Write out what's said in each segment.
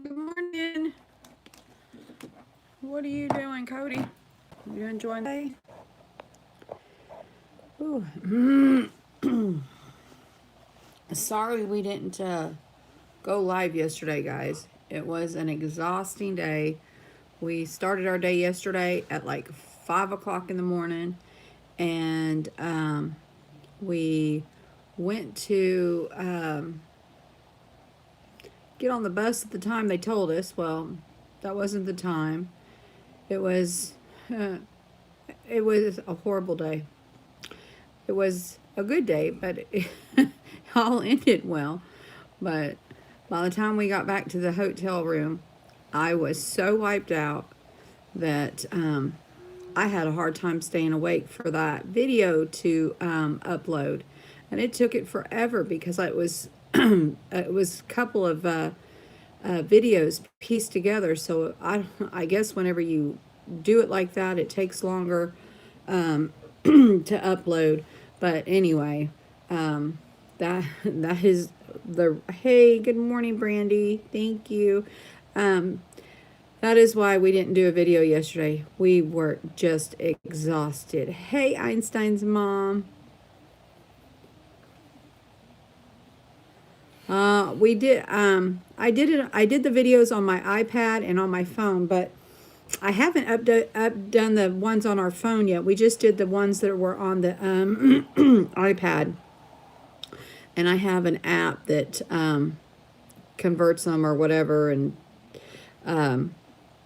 Good morning. What are you doing, Cody? You enjoying the day? Ooh. Sorry we didn't go live yesterday, guys. It was an exhausting day. We started our day yesterday at like 5 o'clock in the morning, and we went to get on the bus at the time they told us. Well, that wasn't the time. It was uh, it was a horrible day. It was a good day, but it all ended well. But by the time we got back to the hotel room, I was so wiped out that I had a hard time staying awake for that video to upload, and it took it forever because it was a couple of videos pieced together. So I guess whenever you do it like that, it takes longer to upload. But anyway, that is the hey. Good morning, Brandy. Thank you. Um, that is why we didn't do a video yesterday. We were just exhausted. Hey, Einstein's mom. We did. I did it. I did the videos on my iPad and on my phone, but I haven't done the ones on our phone yet. We just did the ones that were on the iPad, and I have an app that converts them or whatever and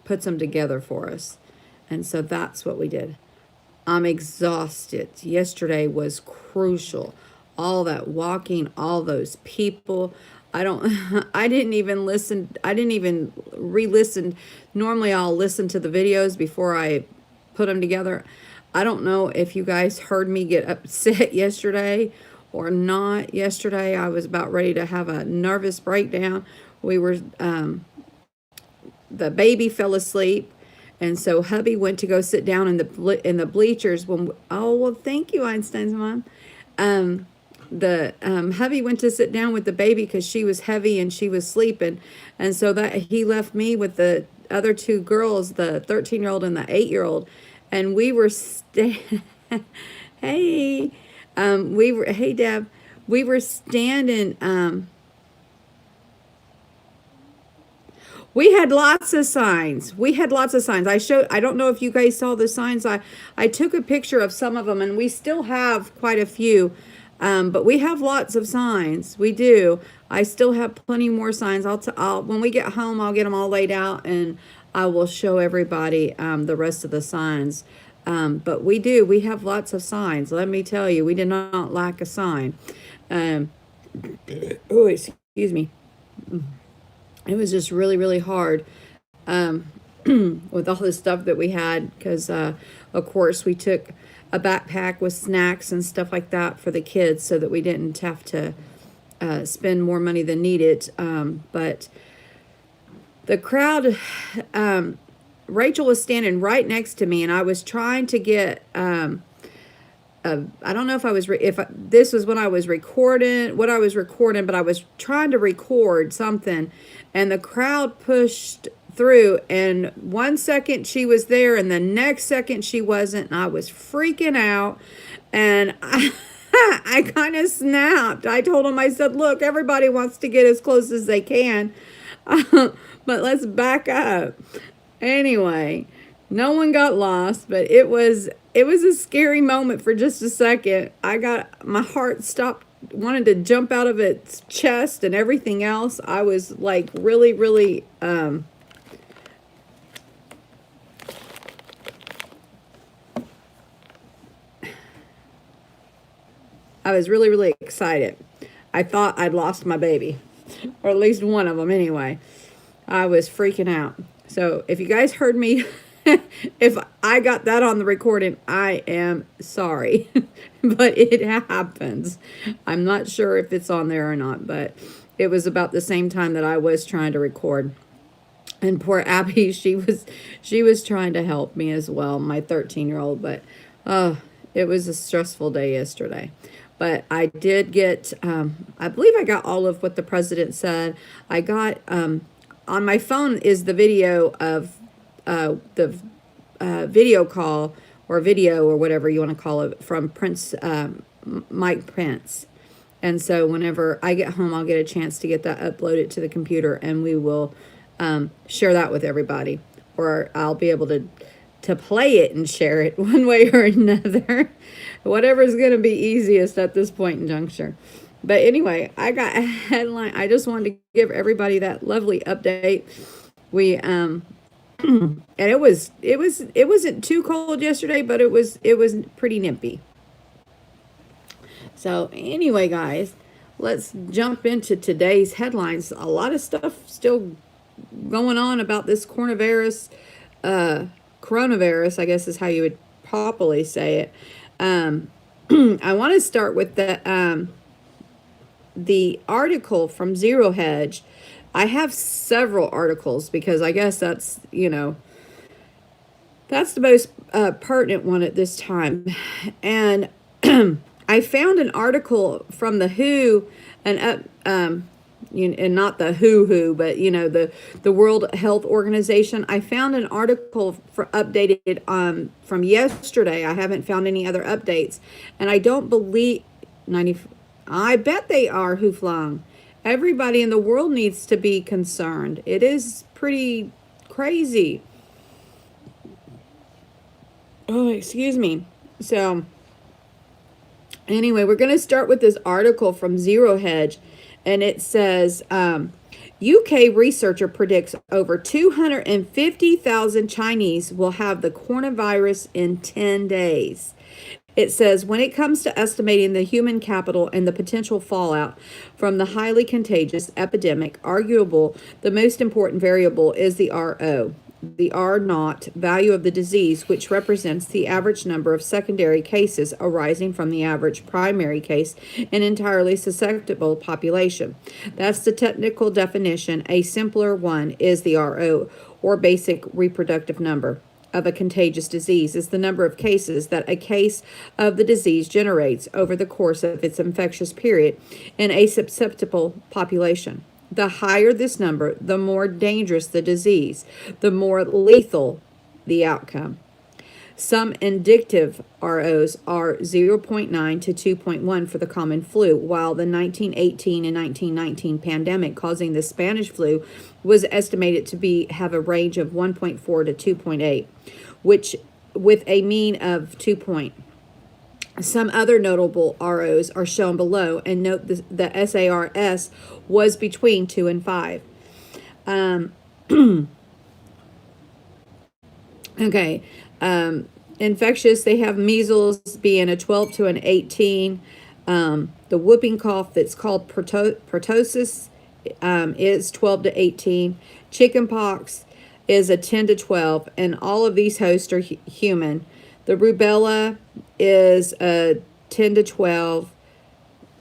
puts them together for us. And so that's what we did. I'm exhausted. Yesterday was crucial. All that walking, all those people. I don't I didn't even listen. I didn't even re-listen. Normally I'll listen to the videos before I put them together. I don't know if you guys heard me get upset yesterday or not. Yesterday I was about ready to have a nervous breakdown. We were the baby fell asleep, and so hubby went to go sit down in the bleachers when oh well, thank you, Einstein's mom. The hubby went to sit down with the baby because she was heavy and she was sleeping, and so that he left me with the other two girls, the 13-year-old and the 8-year-old, and we were hey, we were hey Deb, we were standing. We had lots of signs. We had lots of signs. I don't know if you guys saw the signs. I took a picture of some of them, and we still have quite a few. But we have lots of signs. We do. I still have plenty more signs. I'll when we get home, I'll get them all laid out, and I will show everybody the rest of the signs. But we do. We have lots of signs. Let me tell you, we did not lack a sign. Um, oh, excuse me. It was just really, really hard um, with all the stuff that we had because, of course, we took a backpack with snacks and stuff like that for the kids so that we didn't have to spend more money than needed. But the crowd, Rachel was standing right next to me, and I was trying to get. I don't know if I was this was when I was recording what I was recording, but I was trying to record something, and the crowd pushed through. And 1 second she was there, and the next second she wasn't, and I was freaking out, and I kind of snapped. I told him, I said, "Look, everybody wants to get as close as they can, but let's back up." Anyway, no one got lost, but it was a scary moment for just a second. I got my heart stopped, wanted to jump out of its chest and everything else. I was like really, really I was really, really excited. I thought I'd lost my baby, or at least one of them anyway. I was freaking out. So if you guys heard me, if I got that on the recording, I am sorry. But it happens. I'm not sure if it's on there or not, but it was about the same time that I was trying to record. And poor Abby, she was trying to help me as well, my 13-year-old, but uh it was a stressful day yesterday. But I did get I believe I got all of what the president said. I got on my phone is the video of the video call or video or whatever you want to call it from Prince Mike Pence. And so whenever I get home, I'll get a chance to get that uploaded to the computer, and we will share that with everybody, or I'll be able to play it and share it one way or another. Whatever's going to be easiest at this point in juncture. But anyway, I got a headline. I just wanted to give everybody that lovely update. We and it wasn't too cold yesterday, but it was pretty nippy. So anyway, guys, let's jump into today's headlines. A lot of stuff still going on about this coronavirus, I guess is how you would properly say it. I want to start with the article from Zero Hedge. I have several articles because I guess that's, that's the most pertinent one at this time. And I found an article from the WHO and not the WHO, but the World Health Organization. I found an article updated from yesterday. I haven't found any other updates, and I don't believe I bet they are Hooflong. Everybody in the world needs to be concerned. It is pretty crazy. Oh, excuse me. So anyway, we're going to start with this article from Zero Hedge, and it says, UK researcher predicts over 250,000 Chinese will have the coronavirus in 10 days. It says, when it comes to estimating the human capital and the potential fallout from the highly contagious epidemic, arguable the most important variable is the RO, the R0 value of the disease, which represents the average number of secondary cases arising from the average primary case in entirely susceptible population. That's the technical definition. A simpler one is the RO, or basic reproductive number, of a contagious disease is the number of cases that a case of the disease generates over the course of its infectious period in a susceptible population. The higher this number, the more dangerous the disease, the more lethal the outcome. Some indicative ROs are 0.9 to 2.1 for the common flu, while the 1918 and 1919 pandemic causing the Spanish flu was estimated to have a range of 1.4 to 2.8, which with a mean of 2 point. Some other notable ROs are shown below, and note the SARS was between 2 and 5. Okay. Infectious, they have measles being a 12 to an 18. The whooping cough that's called pertussis is 12 to 18. Chickenpox is a 10 to 12, and all of these hosts are human. The rubella is a 10 to 12.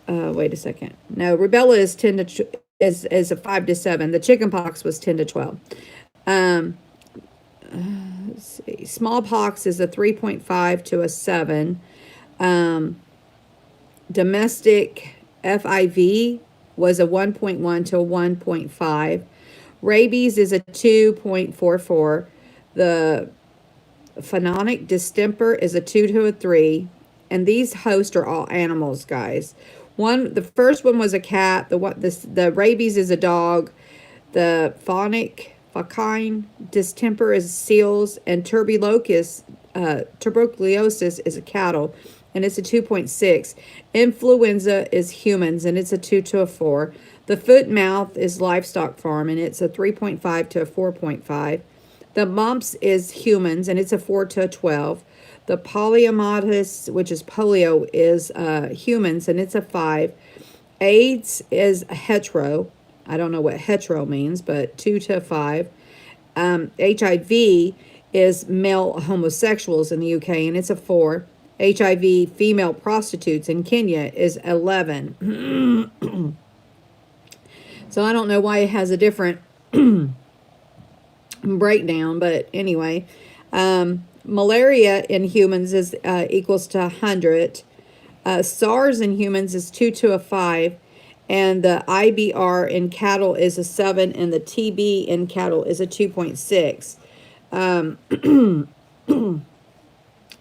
Wait a second. No, rubella is 10 to is a 5 to 7. The chickenpox was 10 to 12. Let's see. Smallpox is a 3.5 to a 7. Domestic FIV was a 1.1 to a 1.5. Rabies is a 2.44. The phenonic distemper is a 2 to a 3. And these hosts are all animals, guys. The first one was a cat. The rabies is a dog. The phocine distemper is seals, and tuberculosis is a cattle, and it's a 2.6. Influenza is humans, and it's a 2 to a 4. The foot and mouth is livestock farm, and it's a 3.5 to a 4.5. The mumps is humans, and it's a 4 to a 12. The poliomyelitis, which is polio, is humans, and it's a 5. AIDS is hetero. I don't know what hetero means, but 2 to 5. HIV is male homosexuals in the UK, and it's a 4. HIV female prostitutes in Kenya is 11. So I don't know why it has a different breakdown, but anyway. Malaria in humans is equals to 100. SARS in humans is 2 to a 5. and the IBR in cattle is a 7, and the TB in cattle is a 2.6.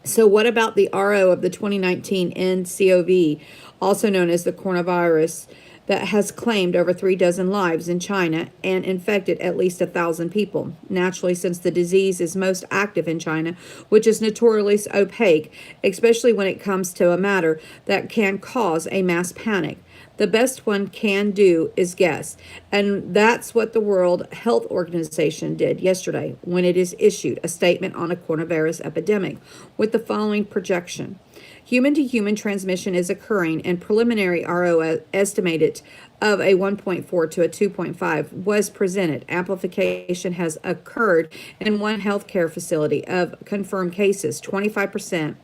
So what about the RO of the 2019 nCoV, also known as the coronavirus, that has claimed over 36 lives in China and infected at least 1,000 people? Naturally, since the disease is most active in China, which is notoriously opaque, especially when it comes to a matter that can cause a mass panic. The best one can do is guess. And that's what the World Health Organization did yesterday when it is issued a statement on a coronavirus epidemic with the following projection. Human to human transmission is occurring, and preliminary RO estimated of a 1.4 to a 2.5 was presented. Amplification has occurred in one healthcare facility of confirmed cases. 25%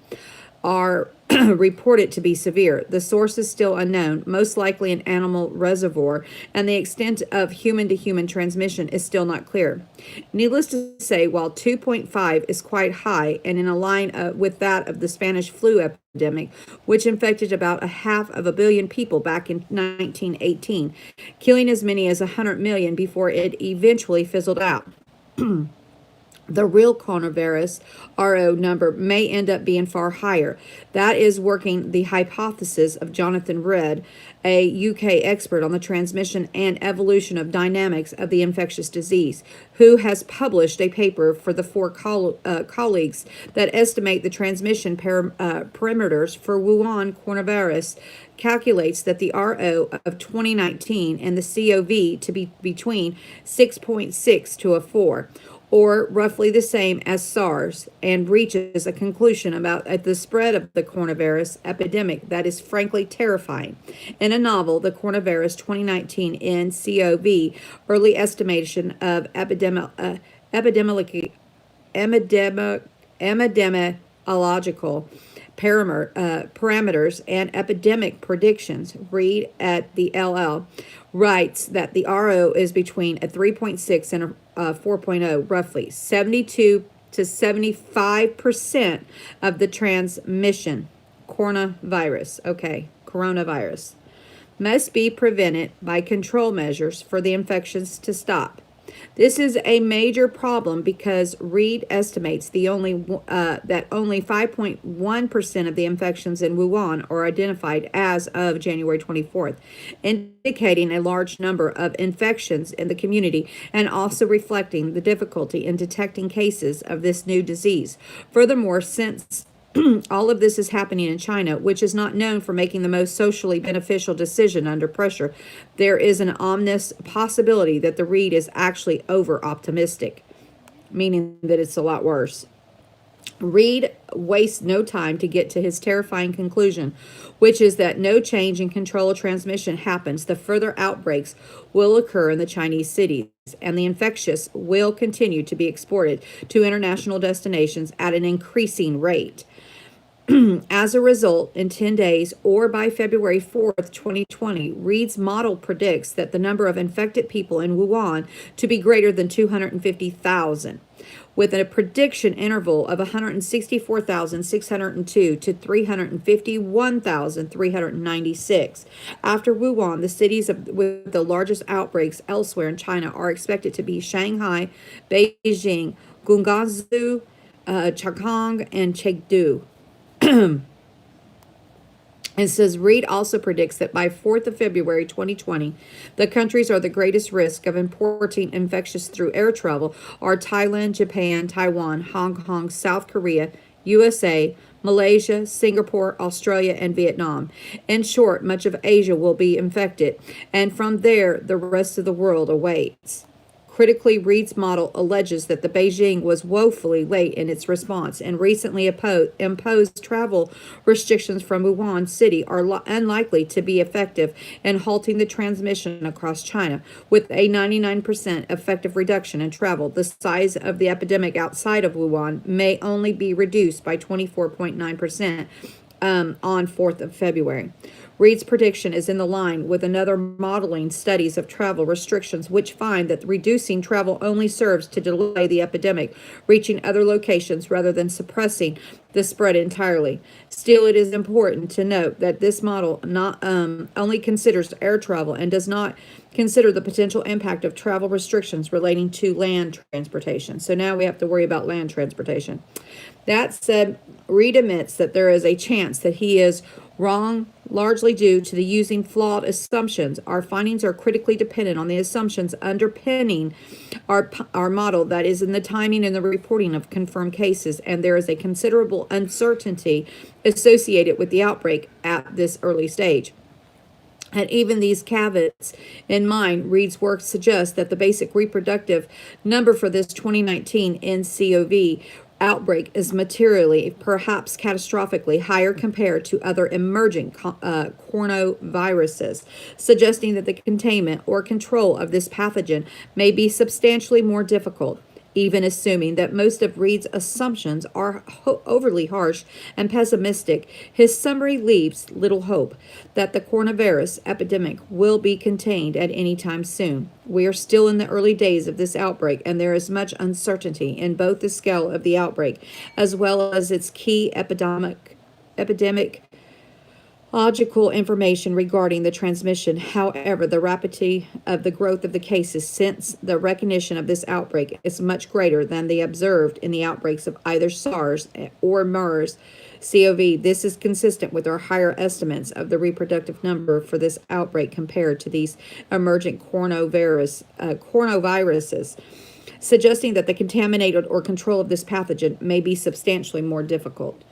are reported to be severe. The source is still unknown, most likely an animal reservoir, and the extent of human to human transmission is still not clear. Needless to say, while 2.5 is quite high and in a line with that of the Spanish flu epidemic, which infected about 500 million people back in 1918, killing as many as 100 million before it eventually fizzled out. The real coronavirus RO number may end up being far higher. That is working the hypothesis of Jonathan Redd, a UK expert on the transmission and evolution of dynamics of the infectious disease, who has published a paper for the four colleagues that estimate the transmission parameters for Wuhan coronavirus. Calculates that the RO of 2019 and the COV to be between 6.6 to a 4, or roughly the same as SARS, and reaches a conclusion about the spread of the coronavirus epidemic that is frankly terrifying. In a novel, The Coronavirus 2019 nCoV, early estimation of epidemiological parameters and epidemic predictions, read at the LL, writes that the RO is between a 3.6 and a 4.0, roughly 72 to 75% of the transmission. Coronavirus must be prevented by control measures for the infections to stop. This is a major problem because Reed estimates that only 5.1% of the infections in Wuhan are identified as of January 24th, indicating a large number of infections in the community and also reflecting the difficulty in detecting cases of this new disease. Furthermore, since all of this is happening in China, which is not known for making the most socially beneficial decision under pressure, there is an ominous possibility that the read is actually over-optimistic, meaning that it's a lot worse. Reed wastes no time to get to his terrifying conclusion, which is that no change in control of transmission happens. The further outbreaks will occur in the Chinese cities, and the infectious will continue to be exported to international destinations at an increasing rate. As a result, in 10 days or by February 4th, 2020, Reed's model predicts that the number of infected people in Wuhan to be greater than 250,000, with a prediction interval of 164,602 to 351,396. After Wuhan, the cities with the largest outbreaks elsewhere in China are expected to be Shanghai, Beijing, Guangzhou, Changchun, and Chengdu. It says Reed also predicts that by 4th of February 2020, the countries are the greatest risk of importing infectious through air travel are Thailand, Japan, Taiwan, Hong Kong, South Korea, USA, Malaysia, Singapore, Australia, and Vietnam. In short, much of Asia will be infected, and from there, the rest of the world awaits. Critically, Reed's model alleges that the Beijing was woefully late in its response and recently imposed travel restrictions from Wuhan City are unlikely to be effective in halting the transmission across China. With a 99% effective reduction in travel, the size of the epidemic outside of Wuhan may only be reduced by 24.9%. On 4th of February. Reed's prediction is in the line with another modeling studies of travel restrictions, which find that reducing travel only serves to delay the epidemic reaching other locations rather than suppressing the spread entirely. Still, it is important to note that this model not only considers air travel and does not consider the potential impact of travel restrictions relating to land transportation. So now we have to worry about land transportation. That said, Reed admits that there is a chance that he is wrong, largely due to the using flawed assumptions. Our findings are critically dependent on the assumptions underpinning our model, that is, in the timing and the reporting of confirmed cases, and there is a considerable uncertainty associated with the outbreak at this early stage. And even these caveats in mind, Reed's work suggests that the basic reproductive number for this 2019 NCOV outbreak is materially, perhaps catastrophically, higher compared to other emerging coronaviruses, suggesting that the containment or control of this pathogen may be substantially more difficult. Even assuming that most of Reed's assumptions are overly harsh and pessimistic, his summary leaves little hope that the coronavirus epidemic will be contained at any time soon. We are still in the early days of this outbreak, and there is much uncertainty in both the scale of the outbreak as well as its key epidemic logical information regarding the transmission. However, the rapidity of the growth of the cases since the recognition of this outbreak is much greater than the observed in the outbreaks of either SARS or MERS CoV. This is consistent with our higher estimates of the reproductive number for this outbreak compared to these emergent coronaviruses, suggesting that the contaminated or control of this pathogen may be substantially more difficult.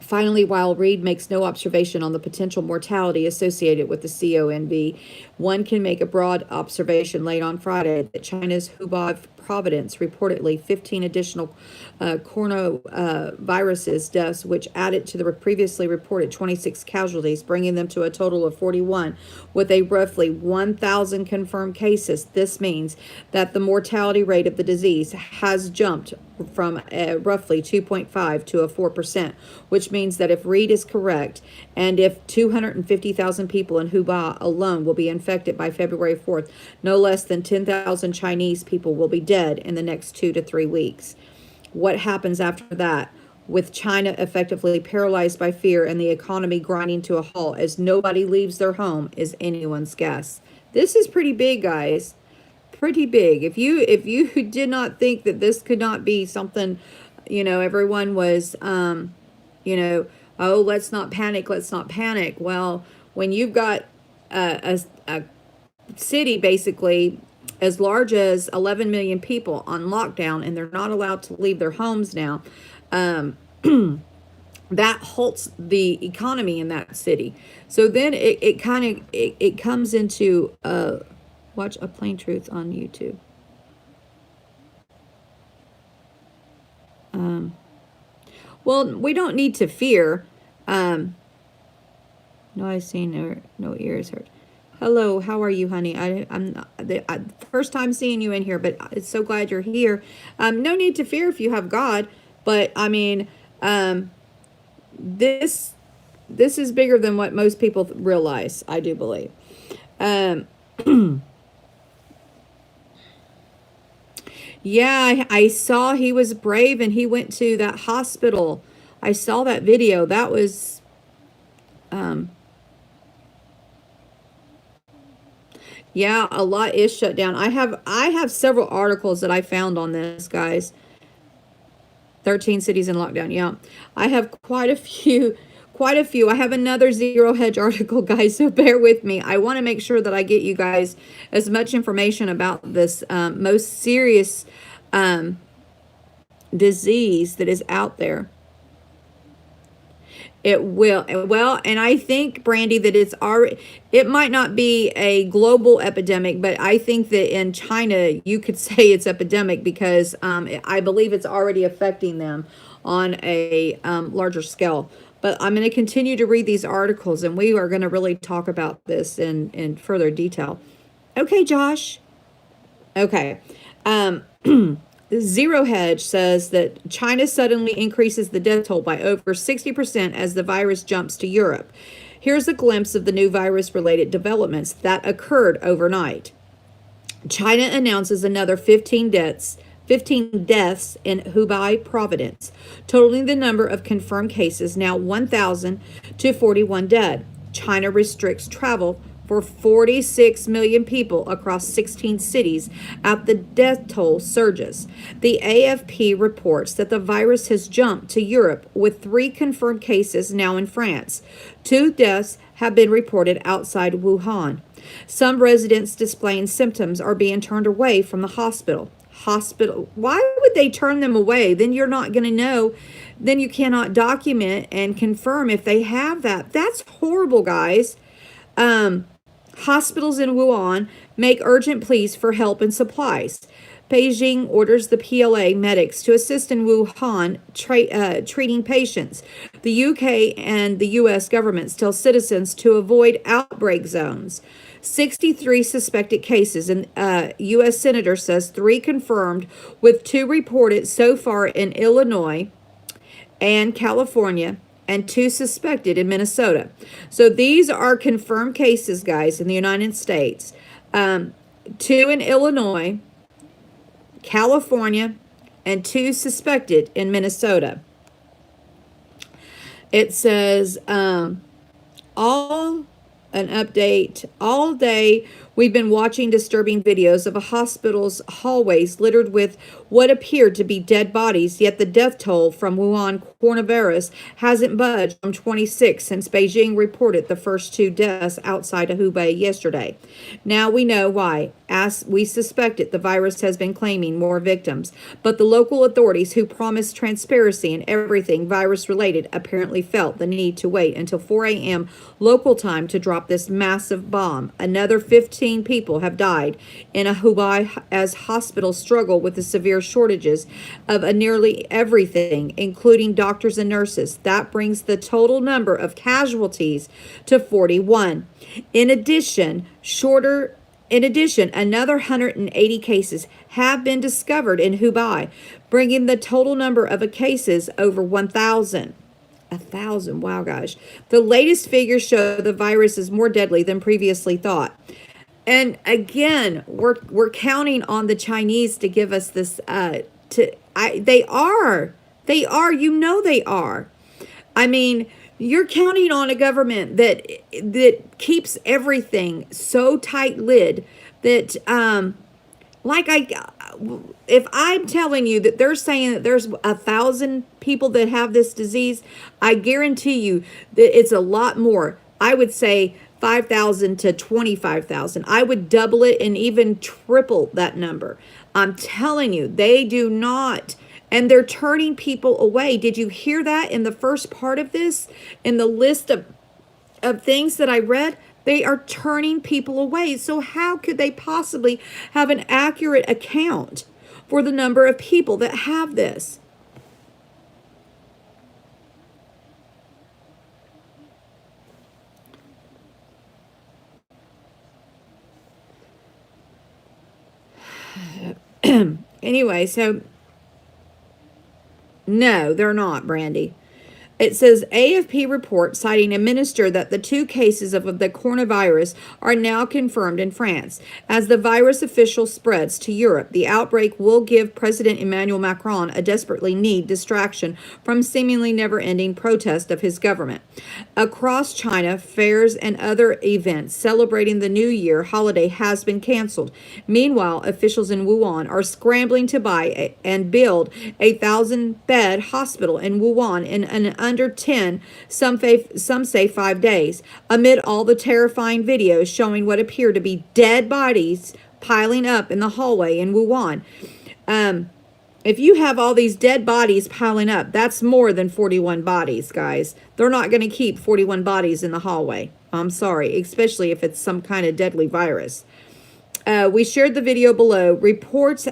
Finally, while Reed makes no observation on the potential mortality associated with the CONV, one can make a broad observation late on Friday that China's Hubei province reportedly 15 additional coronaviruses deaths, which added to the previously reported 26 casualties, bringing them to a total of 41, with a roughly 1,000 confirmed cases. This means that the mortality rate of the disease has jumped from roughly 2.5 to a 4%, which means that if Reed is correct, and if 250,000 people in Hubei alone will be infected by February 4th, no less than 10,000 Chinese people will be dead in the next 2 to 3 weeks. What happens after that, with China effectively paralyzed by fear and the economy grinding to a halt as nobody leaves their home, is anyone's guess. This is pretty big, guys. Pretty big. If you did not think that this could not be something, everyone was, oh, let's not panic, let's not panic. Well, when you've got a city basically as large as 11 million people on lockdown and they're not allowed to leave their homes now, that halts the economy in that city. So then it comes into watch A Plain Truth on YouTube. Well, we don't need to fear. No eyes seen, no ears heard. Hello, how are you, honey? I'm not, first time seeing you in here, but it's so glad you're here. No need to fear if you have God, but I mean, this is bigger than what most people realize, I do believe. Yeah, I saw he was brave and he went to that hospital. I saw that video. That was, yeah, a lot is shut down. I have several articles that I found on this, guys. 13 cities in lockdown. Yeah, I have quite a few. I have another Zero Hedge article, guys, so bear with me. I want to make sure that I get you guys as much information about this most serious disease that is out there. It will. Well, and I think, Brandy, that it might not be a global epidemic, but I think that in China, you could say it's epidemic because I believe it's already affecting them on a larger scale. But I'm going to continue to read these articles, and we are going to really talk about this in further detail. Okay, Josh. Okay. Zero Hedge says that China suddenly increases the death toll by over 60% as the virus jumps to Europe. Here's a glimpse of the new virus-related developments that occurred overnight. China announces another 15 deaths in Hubei province, totaling the number of confirmed cases now 1,000 to 41 dead. China restricts travel for 46 million people across 16 cities as the death toll surges. The AFP reports that the virus has jumped to Europe with 3 confirmed cases now in France. 2 deaths have been reported outside Wuhan. Some residents displaying symptoms are being turned away from the hospital. Why would they turn them away? Then you're not going to know. Then you cannot document and confirm if they have that. That's horrible, guys. Hospitals in Wuhan make urgent pleas for help and supplies. Beijing orders the PLA medics to assist in Wuhan treating patients. The UK and the US governments tell citizens to avoid outbreak zones. 63 suspected cases, and U.S. Senator says 3 confirmed, with 2 reported so far in Illinois and California, and 2 suspected in Minnesota. So these are confirmed cases, guys, in the United States. 2 in Illinois, California, and 2 suspected in Minnesota. It says an update. All day, we've been watching disturbing videos of a hospital's hallways littered with what appeared to be dead bodies, yet the death toll from Wuhan coronavirus hasn't budged from 26 since Beijing reported the first 2 deaths outside of Hubei yesterday. Now we know why. As we suspected, the virus has been claiming more victims, but the local authorities who promised transparency in everything virus-related apparently felt the need to wait until 4 a.m. local time to drop this massive bomb. Another 15 people have died in Hubei as hospitals struggle with the severe shortages of nearly everything, including doctors and nurses. That brings the total number of casualties to 41. In addition, another 180 cases have been discovered in Hubei, bringing the total number of cases over 1,000. 1,000, wow, gosh. The latest figures show the virus is more deadly than previously thought. And again, we're counting on the Chinese to give us this. They are. You know they are. I mean, you're counting on a government that keeps everything so tight-lid that if I'm telling you that they're saying that there's 1,000 people that have this disease, I guarantee you that it's a lot more. I would say 5,000 to 25,000. I would double it and even triple that number. I'm telling you, they do not. And they're turning people away. Did you hear that in the first part of this? In the list of things that I read? They are turning people away. So how could they possibly have an accurate account for the number of people that have this? Anyway, so no, they're not, Brandy. It says AFP report citing a minister that the 2 cases of the coronavirus are now confirmed in France. As the virus official spreads to Europe, the outbreak will give President Emmanuel Macron a desperately needed distraction from seemingly never-ending protest of his government. Across China, fairs and other events celebrating the New Year holiday has been canceled. Meanwhile, officials in Wuhan are scrambling to buy and build a 1,000-bed hospital in Wuhan in an under 10, some say 5 days, amid all the terrifying videos showing what appear to be dead bodies piling up in the hallway in Wuhan. If you have all these dead bodies piling up, that's more than 41 bodies, guys. They're not going to keep 41 bodies in the hallway. I'm sorry, especially if it's some kind of deadly virus. We shared the video below. Reports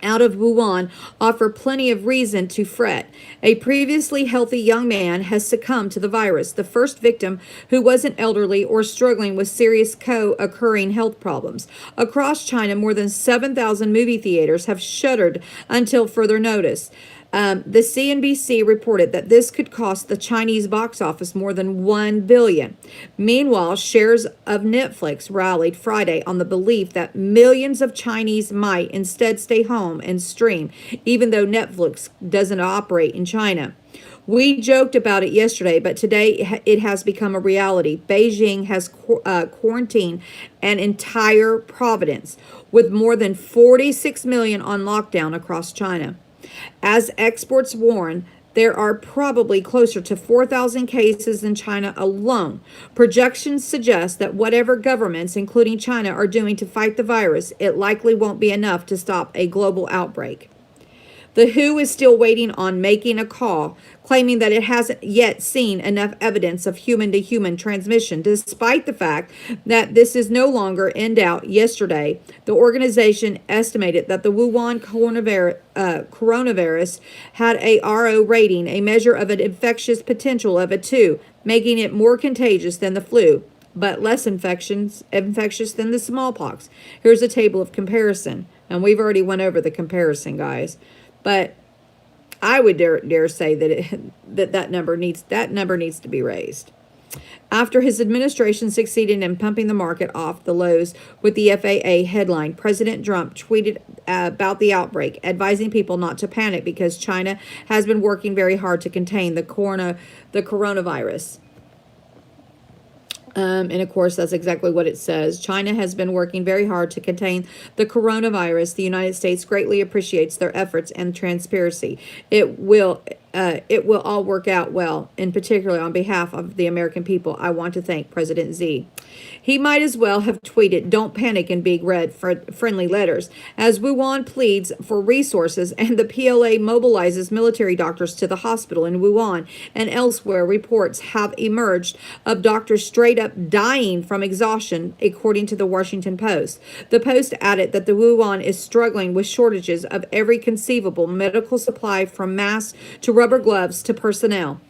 out of Wuhan offer plenty of reason to fret. A previously healthy young man has succumbed to the virus, the first victim who wasn't elderly or struggling with serious co-occurring health problems. Across China, more than 7,000 movie theaters have shuttered until further notice. The CNBC reported that this could cost the Chinese box office more than $1 billion. Meanwhile, shares of Netflix rallied Friday on the belief that millions of Chinese might instead stay home and stream, even though Netflix doesn't operate in China. We joked about it yesterday, but today it has become a reality. Beijing has quarantined an entire province with more than 46 million on lockdown across China. As experts warn, there are probably closer to 4,000 cases in China alone. Projections suggest that whatever governments, including China, are doing to fight the virus, it likely won't be enough to stop a global outbreak. The WHO is still waiting on making a call, claiming that it hasn't yet seen enough evidence of human-to-human transmission, despite the fact that this is no longer in doubt. Yesterday, the organization estimated that the Wuhan coronavirus had a RO rating, a measure of an infectious potential of a 2, making it more contagious than the flu, but less infectious than the smallpox. Here's a table of comparison, and we've already went over the comparison, guys. But I would dare say that that number needs to be raised. After his administration succeeded in pumping the market off the lows with the FAA headline, President Trump tweeted about the outbreak, advising people not to panic because China has been working very hard to contain the coronavirus. And of course, that's exactly what it says. China has been working very hard to contain the coronavirus. The United States greatly appreciates their efforts and transparency. It will all work out well. In particular, on behalf of the American people, I want to thank President Xi. He might as well have tweeted, "Don't panic," in big red friendly letters, as Wuhan pleads for resources and the PLA mobilizes military doctors to the hospital in Wuhan and elsewhere. Reports have emerged of doctors straight up dying from exhaustion, according to the Washington Post. The Post added that the Wuhan is struggling with shortages of every conceivable medical supply, from masks to rubber gloves to personnel.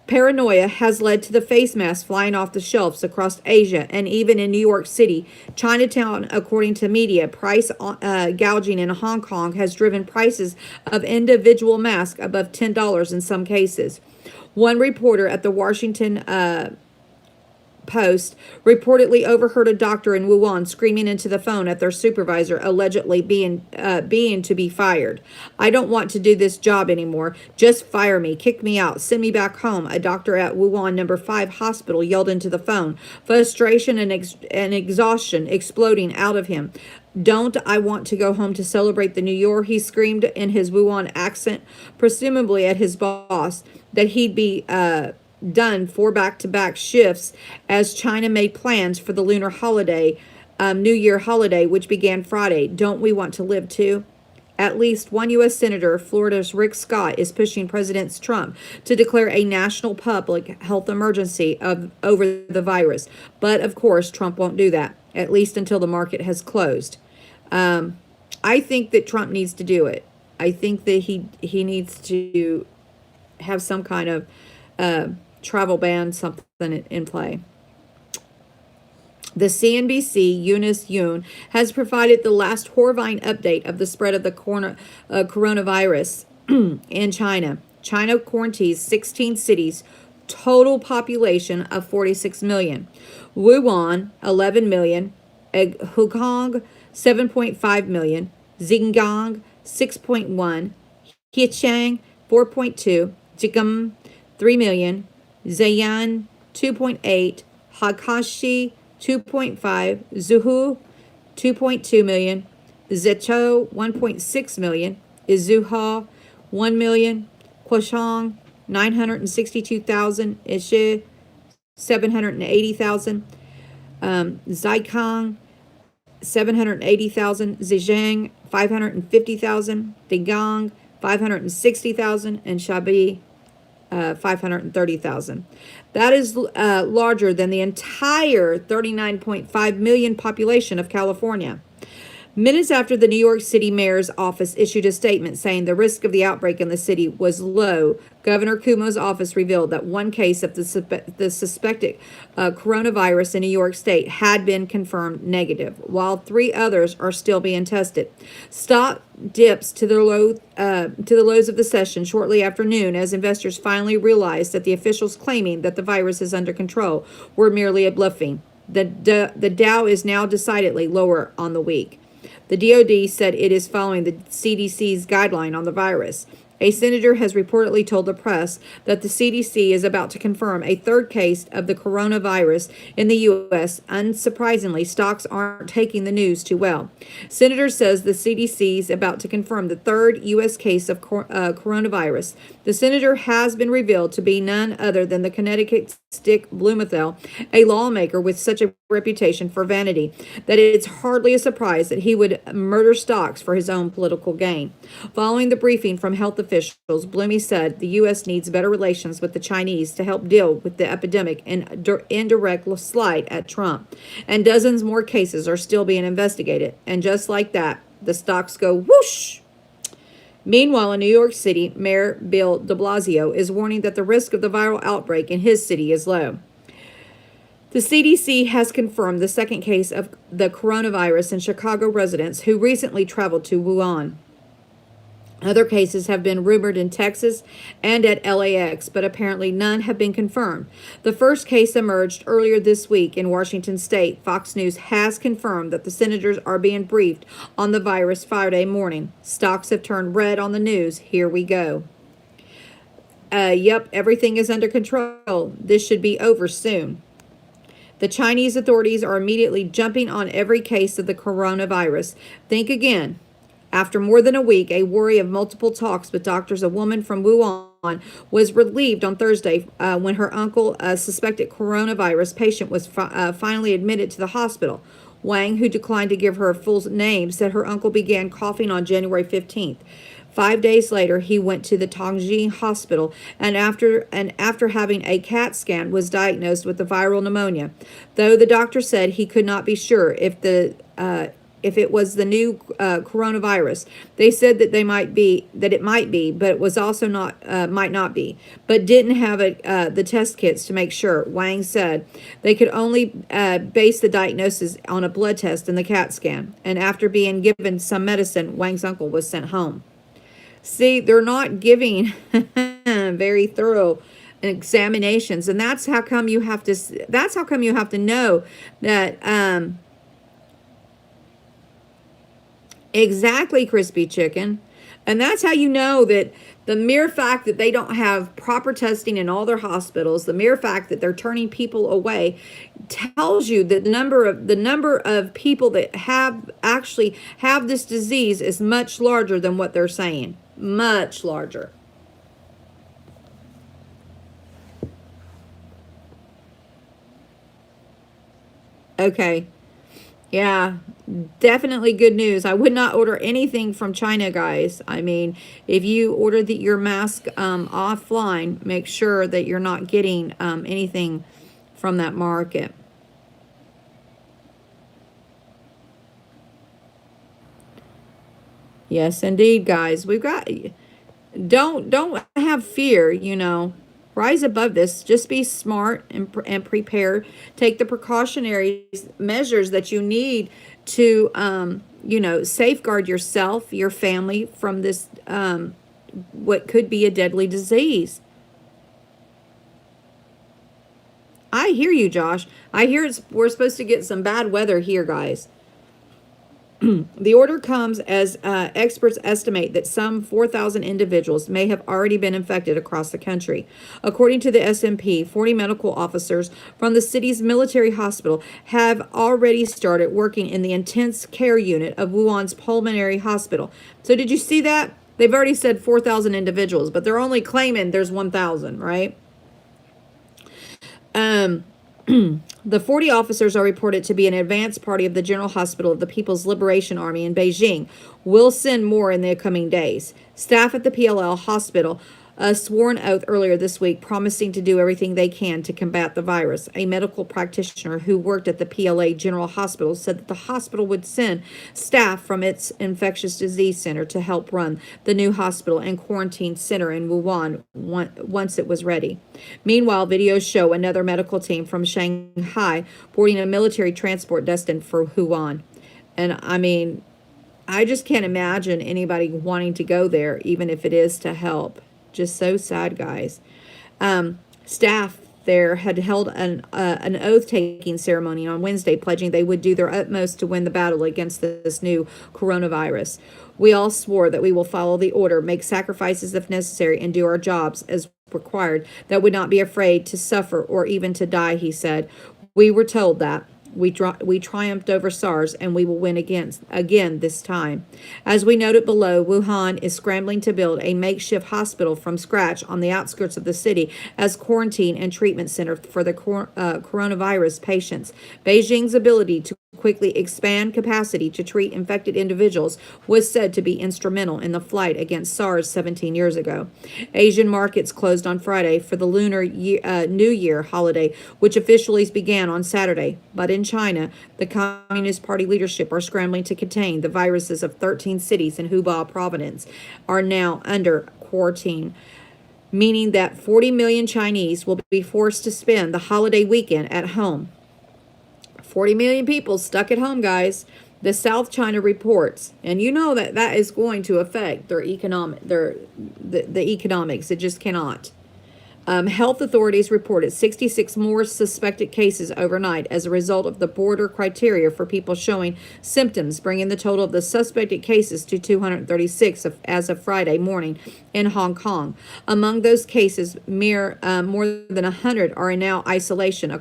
Paranoia has led to the face masks flying off the shelves across Asia and even in New York City. Chinatown, according to media, price gouging in Hong Kong has driven prices of individual masks above $10 in some cases. One reporter at the Washington Post reportedly overheard a doctor in Wuhan screaming into the phone at their supervisor, allegedly being to be fired. "I don't want to do this job anymore. Just fire me, kick me out, send me back home," a doctor at Wuhan No. 5 hospital yelled into the phone, frustration and exhaustion exploding out of him. "Don't I want to go home to celebrate the new year?" he screamed in his Wuhan accent, presumably at his boss, that he'd be done 4 back-to-back shifts as China made plans for the lunar holiday, New Year holiday, which began Friday. Don't we want to live too? At least one U.S. Senator, Florida's Rick Scott, is pushing President Trump to declare a national public health emergency over the virus. But, of course, Trump won't do that, at least until the market has closed. I think that Trump needs to do it. I think that he needs to have some kind of travel ban, something in play. The CNBC Eunice Yoon has provided the last horrifying update of the spread of the coronavirus in China. China quarantines 16 cities, total population of 46 million. Wuhan, 11 million. Hukong, 7.5 million. Xinjiang, 6.1. Heqiang, 4.2. Jigam, 3 million. Zhejiang, 2.8. Hakashi, 2.5. Zhuhai, 2.2 million. Zhezhou, 1.6 million. Izhuhai, 1 million. Quashang, 962,000. Ishi, 780,000. Zhejiang, 780,000. Zhejiang, 550,000. Digang, 560,000. And Shabi, 530,000. That is larger than the entire 39.5 million population of California. Minutes after the New York City mayor's office issued a statement saying the risk of the outbreak in the city was low, Governor Cuomo's office revealed that one case of the suspected coronavirus in New York State had been confirmed negative, while 3 others are still being tested. Stock dips to the lows of the session shortly after noon as investors finally realized that the officials claiming that the virus is under control were merely a bluffing. The Dow is now decidedly lower on the week. The DoD said it is following the CDC's guideline on the virus. A senator has reportedly told the press that the CDC is about to confirm a third case of the coronavirus in the U.S. Unsurprisingly, stocks aren't taking the news too well. Senator says the CDC is about to confirm the third U.S. case of coronavirus. The senator has been revealed to be none other than the Connecticut Stick Blumenthal, a lawmaker with such a reputation for vanity that it's hardly a surprise that he would murder stocks for his own political gain. Following the briefing from health officials, Blumey said the U.S. needs better relations with the Chinese to help deal with the epidemic and indirect slight at Trump. And dozens more cases are still being investigated. And just like that, the stocks go whoosh. Meanwhile, in New York City, Mayor Bill de Blasio is warning that the risk of the viral outbreak in his city is low. The CDC has confirmed the second case of the coronavirus in Chicago residents who recently traveled to Wuhan. Other cases have been rumored in Texas and at LAX, but apparently none have been confirmed. The first case emerged earlier this week in Washington state. Fox News has confirmed that the senators are being briefed on the virus Friday morning. Stocks have turned red on the news. Here we go. Yep, everything is under control. This should be over soon. The Chinese authorities are immediately jumping on every case of the coronavirus. Think again. After more than a week, a worry of multiple talks with doctors, a woman from Wuhan was relieved on Thursday when her uncle, a suspected coronavirus patient, was finally admitted to the hospital. Wang, who declined to give her full name, said her uncle began coughing on January 15th. 5 days later, he went to the Tongji hospital and after having a CAT scan was diagnosed with the viral pneumonia. Though the doctor said he could not be sure if it was the new coronavirus. They said that it might be, but it was also might not be, but didn't have the test kits to make sure. Wang said they could only base the diagnosis on a blood test and the CAT scan. And after being given some medicine, Wang's uncle was sent home. See, they're not giving very thorough examinations, and that's how come you have to know that. Exactly, crispy chicken. And that's how you know that the mere fact that they don't have proper testing in all their hospitals, the mere fact that they're turning people away, tells you that the number of people that actually have this disease is much larger than what they're saying. Much larger. Okay. Yeah, definitely good news. I would not order anything from China, guys. I mean, if you order your mask offline, make sure that you're not getting anything from that market. Yes, indeed, guys. We've got don't have fear, rise above this. Just be smart and prepare. Take the precautionary measures that you need to safeguard yourself, your family from this what could be a deadly disease. I hear you, Josh. I hear we're supposed to get some bad weather here, guys. The order comes as experts estimate that some 4,000 individuals may have already been infected across the country. According to the SMP, 40 medical officers from the city's military hospital have already started working in the intensive care unit of Wuhan's pulmonary hospital. So did you see that? They've already said 4,000 individuals, but they're only claiming there's 1,000, right? The 40 officers are reported to be an advance party of the General Hospital of the People's Liberation Army in Beijing. We'll send more in the coming days. Staff at the PLL hospital a sworn oath earlier this week promising to do everything they can to combat the virus. A medical practitioner who worked at the PLA General Hospital said that the hospital would send staff from its infectious disease center to help run the new hospital and quarantine center in Wuhan once it was ready. Meanwhile, videos show another medical team from Shanghai boarding a military transport destined for Wuhan. And I mean, I just can't imagine anybody wanting to go there, even if it is to help. Just so sad, guys. Staff there had held an oath-taking ceremony on Wednesday, pledging they would do their utmost to win the battle against this new coronavirus. We all swore that we will follow the order, make sacrifices if necessary, and do our jobs as required, that would not be afraid to suffer or even to die, he said. We were told that. We triumphed over SARS, and we will win again this time. As we noted below, Wuhan is scrambling to build a makeshift hospital from scratch on the outskirts of the city as quarantine and treatment center for the coronavirus patients. Beijing's ability to quickly expand capacity to treat infected individuals was said to be instrumental in the fight against SARS 17 years ago. Asian markets closed on Friday for the Lunar New Year holiday, which officially began on Saturday. But in China, the Communist Party leadership are scrambling to contain the viruses of 13 cities in Hubei province are now under quarantine, meaning that 40 million Chinese will be forced to spend the holiday weekend at home. 40 million people stuck at home, guys. The South China reports, and you know that is going to affect their the economics. It just cannot. Health authorities reported 66 more suspected cases overnight as a result of the border criteria for people showing symptoms, bringing the total of the suspected cases to 236 as of Friday morning in Hong Kong. Among those cases, more than 100 are in now isolation.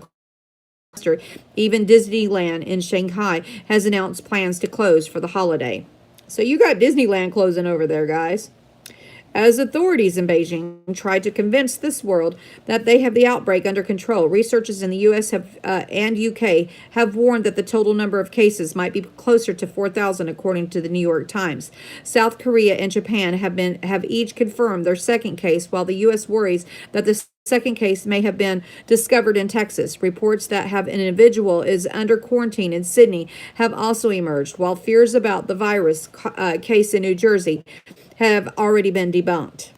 Even Disneyland in Shanghai has announced plans to close for the holiday. So you got Disneyland closing over there, guys. As authorities in Beijing tried to convince this world that they have the outbreak under control, researchers in the U.S. and U.K. have warned that the total number of cases might be closer to 4,000, according to the New York Times. South Korea and Japan have each confirmed their second case, while the U.S. worries that the second case may have been discovered in Texas. Reports that have an individual is under quarantine in Sydney have also emerged, while fears about the virus case in New Jersey have already been debunked.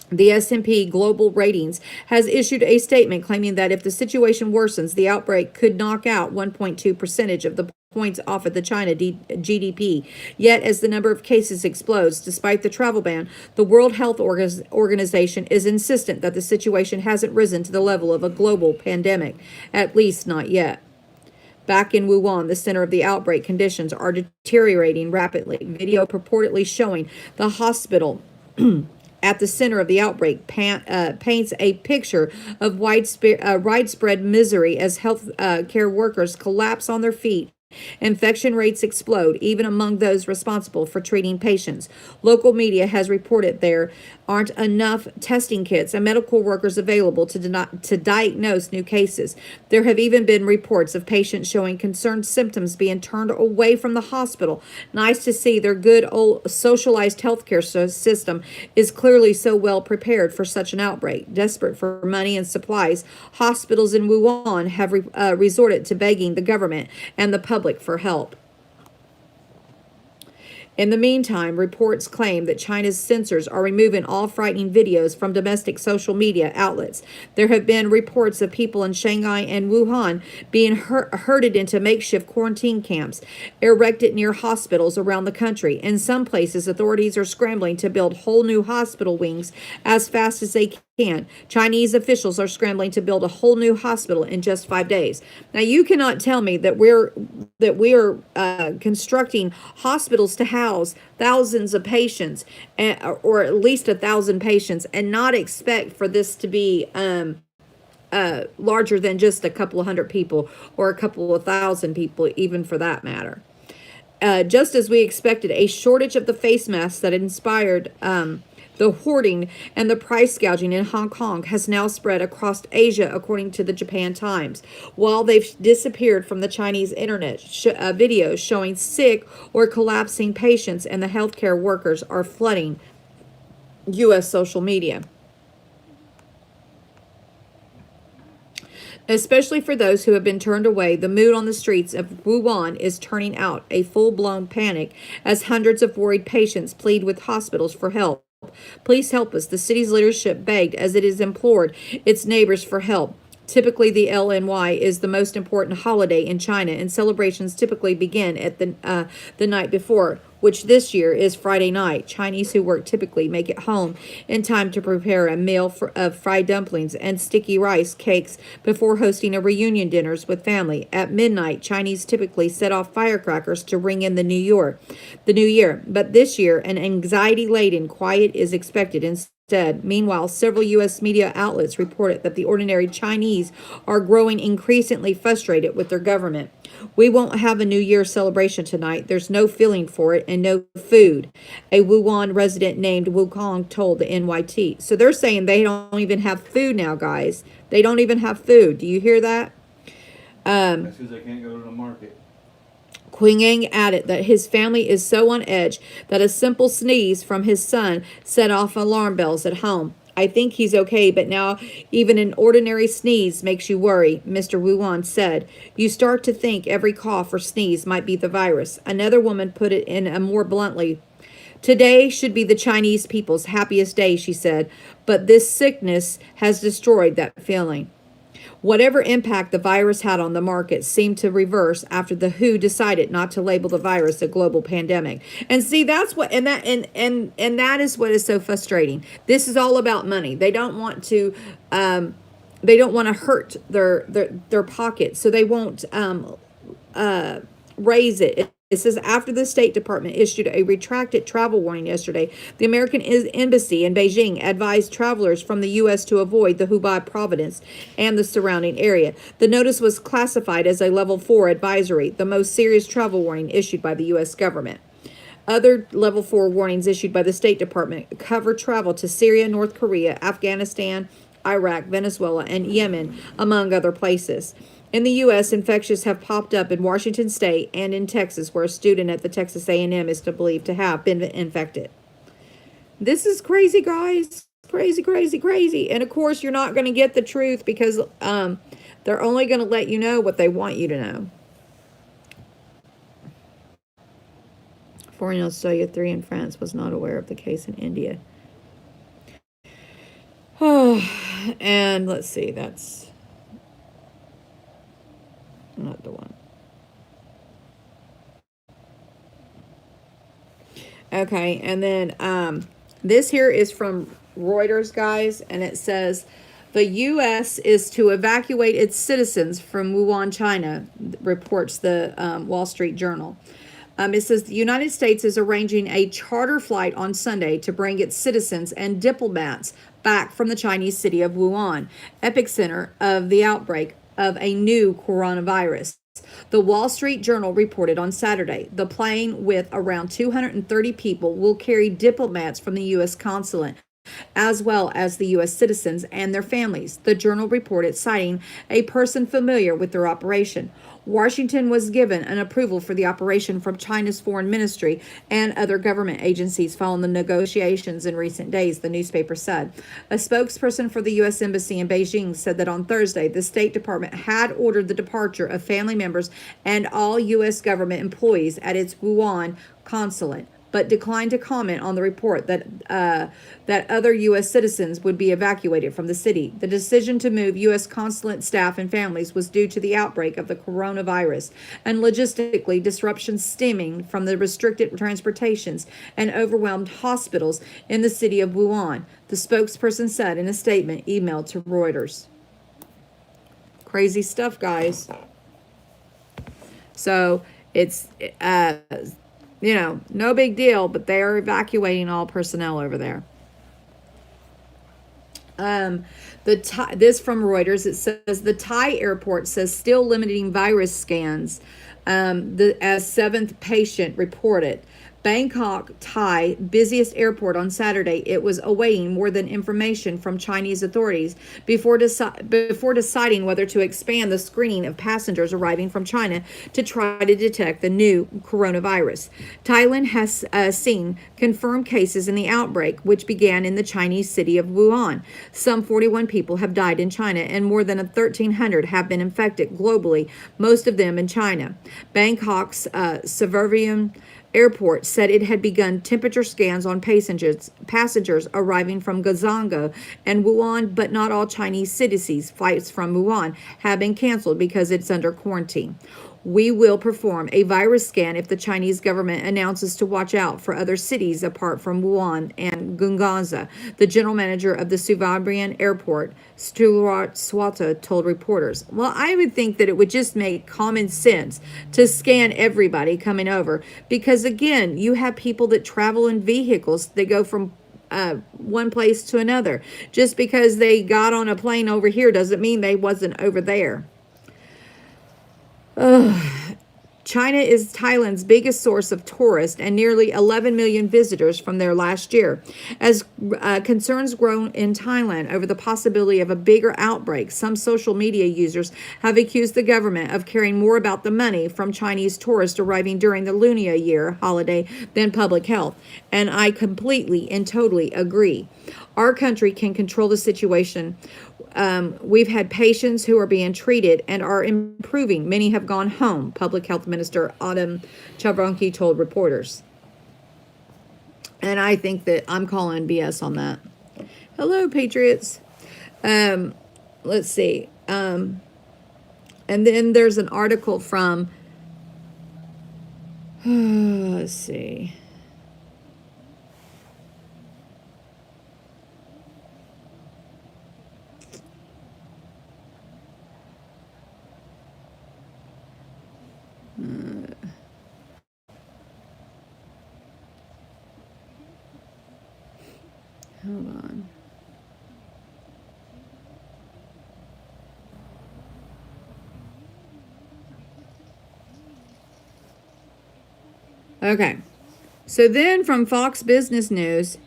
The S&P Global Ratings has issued a statement claiming that if the situation worsens, the outbreak could knock out 1.2% of the points off of the China GDP. Yet, as the number of cases explodes, despite the travel ban, the World Health Organization is insistent that the situation hasn't risen to the level of a global pandemic, at least not yet. Back in Wuhan, the center of the outbreak, conditions are deteriorating rapidly. Video purportedly showing the hospital at the center of the outbreak paints a picture of widespread misery as health care workers collapse on their feet. Infection rates explode, even among those responsible for treating patients. Local media has reported there aren't enough testing kits and medical workers available to diagnose new cases. There have even been reports of patients showing concerned symptoms being turned away from the hospital. Nice to see their good old socialized healthcare system is clearly so well prepared for such an outbreak. Desperate for money and supplies, hospitals in Wuhan have resorted to begging the government and the public for help. In the meantime, reports claim that China's censors are removing all frightening videos from domestic social media outlets. There have been reports of people in Shanghai and Wuhan being herded into makeshift quarantine camps erected near hospitals around the country. In some places, authorities are scrambling to build whole new hospital wings as fast as they can. Chinese officials are scrambling to build a whole new hospital in just 5 days. Now, you cannot tell me that we are constructing hospitals to house thousands of patients, or at least 1,000 patients, and not expect for this to be larger than just a couple of hundred people or a couple of thousand people, even for that matter. Just as we expected, a shortage of the face masks that inspired the hoarding and the price gouging in Hong Kong has now spread across Asia, according to the Japan Times. While they've disappeared from the Chinese internet, videos showing sick or collapsing patients and the healthcare workers are flooding U.S. social media, especially for those who have been turned away. The mood on the streets of Wuhan is turning out a full-blown panic as hundreds of worried patients plead with hospitals for help. Please help us, the city's leadership begged as it has implored its neighbors for help. Typically, the LNY is the most important holiday in China, and celebrations typically begin at the night before, which this year is Friday night. Chinese who work typically make it home in time to prepare a meal of fried dumplings and sticky rice cakes before hosting a reunion dinners with family. At midnight, Chinese typically set off firecrackers to ring in the new year. But this year, an anxiety-laden quiet is expected instead. Meanwhile, several U.S. media outlets reported that the ordinary Chinese are growing increasingly frustrated with their government. We won't have a New Year celebration tonight. There's no feeling for it and no food, a Wuhan resident named Wukong told the NYT. So they're saying they don't even have food now, guys. They don't even have food. Do you hear that? That's because they can't go to the market. Yang added that his family is so on edge that a simple sneeze from his son set off alarm bells at home. I think he's okay, but now even an ordinary sneeze makes you worry, Mr. Wuhan said. You start to think every cough or sneeze might be the virus. Another woman put it in a more bluntly. Today should be the Chinese people's happiest day, she said, but this sickness has destroyed that feeling. Whatever impact the virus had on the market seemed to reverse after the WHO decided not to label the virus a global pandemic. And see, that's what and that is what is so frustrating. This is all about money. They don't want to hurt their pockets, so they won't raise it. It says after the State Department issued a retracted travel warning yesterday, the American embassy in Beijing advised travelers from the U.S. to avoid the Hubei province and the surrounding area. The notice was classified as a level 4 advisory, the most serious travel warning issued by the U.S. government. Other level 4 warnings issued by the State Department cover travel to Syria, North Korea, Afghanistan, Iraq, Venezuela, and Yemen, among other places. In the U.S., infections have popped up in Washington State and in Texas, where a student at the Texas A&M is believed to have been infected. This is crazy, guys. Crazy, crazy, crazy. And of course, you're not going to get the truth because they're only going to let you know what they want you to know. Foreign Australia 3 in France was not aware of the case in India. And let's see, that's not the one. Okay, and then this here is from Reuters, guys, and it says the U.S. is to evacuate its citizens from Wuhan, China, reports the Wall Street Journal. It says the United States is arranging a charter flight on Sunday to bring its citizens and diplomats back from the Chinese city of Wuhan, epicenter of the outbreak of a new coronavirus. The Wall Street Journal reported on Saturday the plane with around 230 people will carry diplomats from the U.S. consulate, as well as the U.S. citizens and their families, the journal reported, citing a person familiar with their operation. Washington was given an approval for the operation from China's foreign ministry and other government agencies following the negotiations in recent days, the newspaper said. A spokesperson for the U.S. Embassy in Beijing said that on Thursday, the State Department had ordered the departure of family members and all U.S. government employees at its Wuhan consulate, but declined to comment on the report that other U.S. citizens would be evacuated from the city. The decision to move U.S. consulate staff and families was due to the outbreak of the coronavirus and logistically disruptions stemming from the restricted transportations and overwhelmed hospitals in the city of Wuhan, the spokesperson said in a statement emailed to Reuters. Crazy stuff, guys. So it's no big deal, but they are evacuating all personnel over there. This from Reuters, it says the Thai airport says still limiting virus scans as seventh patient reported. Bangkok, Thai, busiest airport on Saturday. It was awaiting more than information from Chinese authorities before deciding whether to expand the screening of passengers arriving from China to try to detect the new coronavirus. Thailand has seen confirmed cases in the outbreak, which began in the Chinese city of Wuhan. Some 41 people have died in China, and more than 1,300 have been infected globally, most of them in China. Bangkok's Suvarnabhumi Airport said it had begun temperature scans on passengers arriving from Gazongo and Wuhan, but not all Chinese citizens. Flights from Wuhan have been canceled because it's under quarantine. We will perform a virus scan if the Chinese government announces to watch out for other cities apart from Wuhan and Gungaza, the general manager of the Suvarnabhumi Airport, Stuart Swata, told reporters. Well, I would think that it would just make common sense to scan everybody coming over because, again, you have people that travel in vehicles. They go from one place to another. Just because they got on a plane over here doesn't mean they wasn't over there. China is Thailand's biggest source of tourists and nearly 11 million visitors from there last year. As concerns grow in Thailand over the possibility of a bigger outbreak, some social media users have accused the government of caring more about the money from Chinese tourists arriving during the Lunar Year holiday than public health. And I completely and totally agree. Our country can control the situation. We've had patients who are being treated and are improving. Many have gone home, Public Health Minister Autumn Chavronki told reporters. And I think that I'm calling BS on that. Hello, Patriots. Let's see. And then there's an article from, let's see. Hold on. Okay. So then from Fox Business News,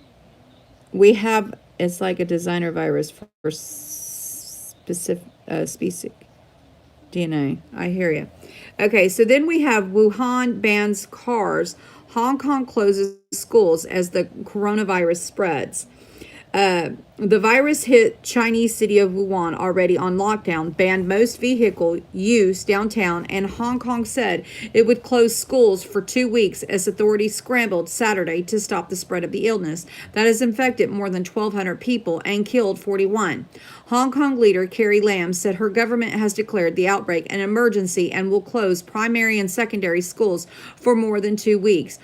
we have, it's like a designer virus for specific DNA. I hear you. Okay, so then we have Wuhan bans cars. Hong Kong closes schools as the coronavirus spreads. The virus hit Chinese city of Wuhan already on lockdown, banned most vehicle use downtown, and Hong Kong said it would close schools for 2 weeks as authorities scrambled Saturday to stop the spread of the illness that has infected more than 1,200 people and killed 41. Hong Kong leader Carrie Lam said her government has declared the outbreak an emergency and will close primary and secondary schools for more than 2 weeks.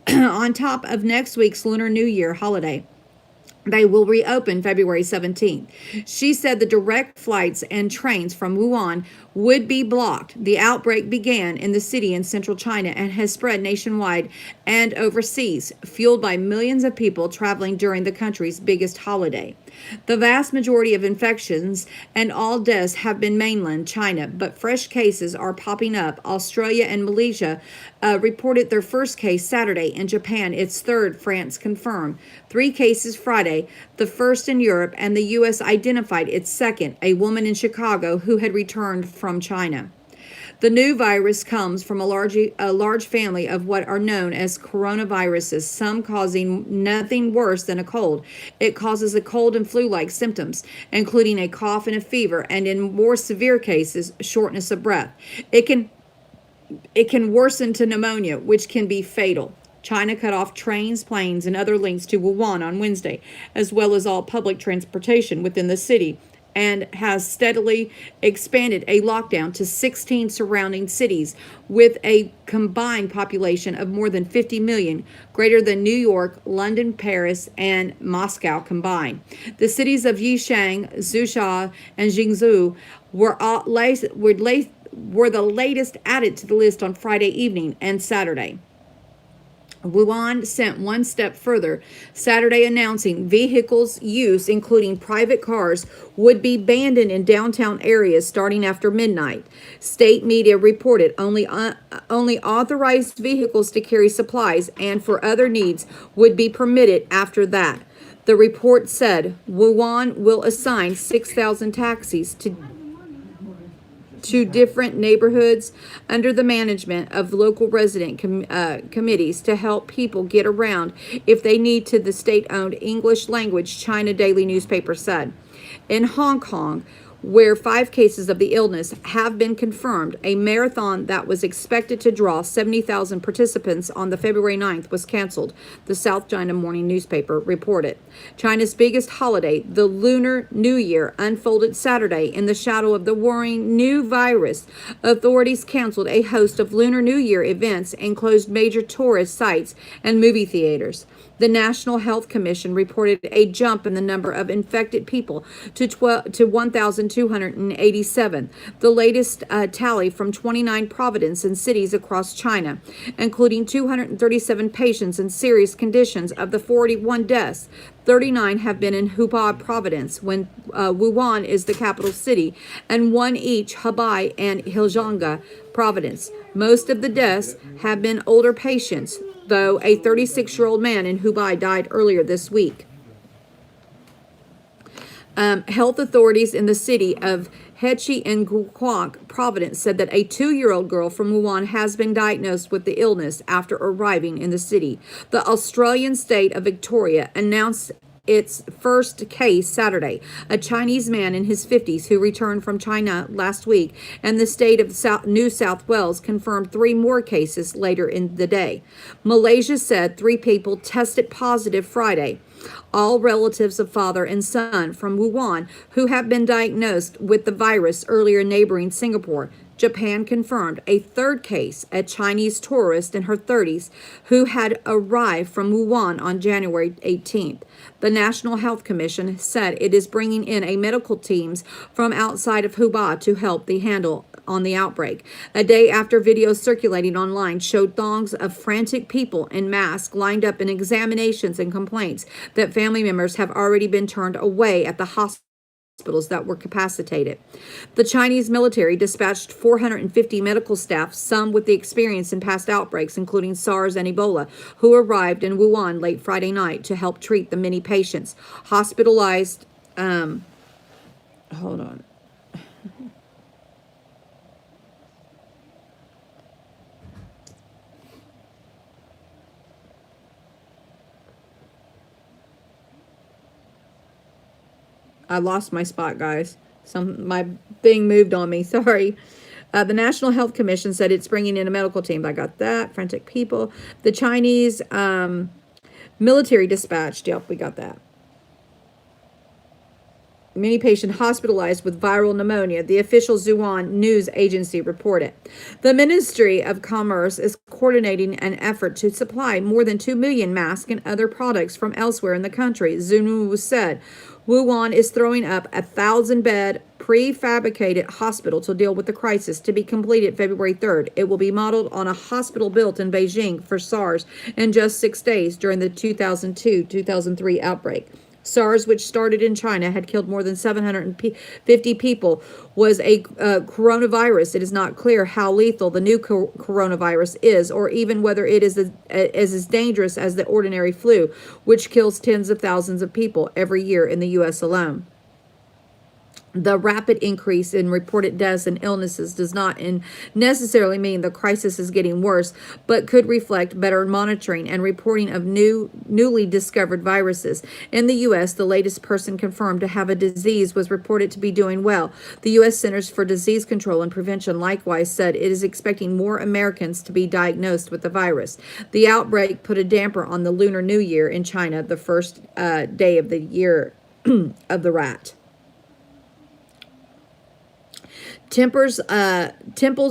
On top of next week's Lunar New Year holiday, they will reopen February 17th. She said the direct flights and trains from Wuhan would be blocked. The outbreak began in the city in central China and has spread nationwide and overseas, fueled by millions of people traveling during the country's biggest holiday. The vast majority of infections and all deaths have been mainland China, but fresh cases are popping up. Australia and Malaysia reported their first case Saturday. In Japan, its third. France confirmed 3 cases Friday, the first in Europe, and the U.S. identified its second, a woman in Chicago who had returned from China. The new virus comes from a large family of what are known as coronaviruses, some causing nothing worse than a cold. It causes a cold and flu-like symptoms, including a cough and a fever, and in more severe cases, shortness of breath. It can worsen to pneumonia, which can be fatal. China cut off trains, planes, and other links to Wuhan on Wednesday, as well as all public transportation within the city, and has steadily expanded a lockdown to 16 surrounding cities with a combined population of more than 50 million, greater than New York, London, Paris, and Moscow combined. The cities of Yishang, Zhuhai, and Jingzhou were the latest added to the list on Friday evening and Saturday. Wuhan sent one step further Saturday, announcing vehicles use, including private cars, would be banned in downtown areas starting after midnight. State media reported only authorized vehicles to carry supplies and for other needs would be permitted after that. The report said Wuhan will assign 6,000 taxis to different neighborhoods under the management of local resident committees to help people get around if they need to, the state-owned English language China Daily newspaper said. In Hong Kong, where 5 cases of the illness have been confirmed, a marathon that was expected to draw 70,000 participants on the February 9th was canceled, the South China Morning newspaper reported. China's biggest holiday, the Lunar New Year, unfolded Saturday in the shadow of the worrying new virus. Authorities canceled a host of Lunar New Year events and closed major tourist sites and movie theaters. The National Health Commission reported a jump in the number of infected people to 1,287, the latest tally from 29 provinces and cities across China, including 237 patients in serious conditions. Of the 41 deaths, 39 have been in Hubei province, when Wuhan is the capital city, and 1 each Hebei and Heilongjiang province. Most of the deaths have been older patients, though a 36-year-old man in Hubei died earlier this week. Health authorities in the city of Hechi and Guangdong province said that a 2-year-old girl from Wuhan has been diagnosed with the illness after arriving in the city. The Australian state of Victoria announced its first case Saturday, a Chinese man in his 50s who returned from China last week, and the state of New South Wales confirmed 3 more cases later in the day. Malaysia said 3 people tested positive Friday, all relatives of father and son from Wuhan who have been diagnosed with the virus earlier in neighboring Singapore. Japan confirmed a 3rd case, a Chinese tourist in her 30s who had arrived from Wuhan on January 18th. The National Health Commission said it is bringing in a medical teams from outside of Hubei to help the handle on the outbreak. A day after videos circulating online showed throngs of frantic people in masks lined up in examinations and complaints that family members have already been turned away at the hospitals that were capacitated. The Chinese military dispatched 450 medical staff, some with the experience in past outbreaks, including SARS and Ebola, who arrived in Wuhan late Friday night to help treat the many patients hospitalized. Hold on. I lost my spot, guys. My thing moved on me. Sorry. The National Health Commission said it's bringing in a medical team. I got that. Frantic people. The Chinese military dispatched. Yep, we got that. Many patients hospitalized with viral pneumonia, the official Xinhua news agency reported. The Ministry of Commerce is coordinating an effort to supply more than 2 million masks and other products from elsewhere in the country, Xinhua said. Wuhan is throwing up a 1,000-bed prefabricated hospital to deal with the crisis, to be completed February 3rd. It will be modeled on a hospital built in Beijing for SARS in just 6 days during the 2002-2003 outbreak. SARS, which started in China, had killed more than 750 people, was a coronavirus. It is not clear how lethal the new coronavirus is, or even whether it is as dangerous as the ordinary flu, which kills tens of thousands of people every year in the U.S. alone. The rapid increase in reported deaths and illnesses does not necessarily mean the crisis is getting worse, but could reflect better monitoring and reporting of newly discovered viruses. In the U.S., the latest person confirmed to have a disease was reported to be doing well. The U.S. Centers for Disease Control and Prevention likewise said it is expecting more Americans to be diagnosed with the virus. The outbreak put a damper on the Lunar New Year in China, the first day of the year of the rat. Temples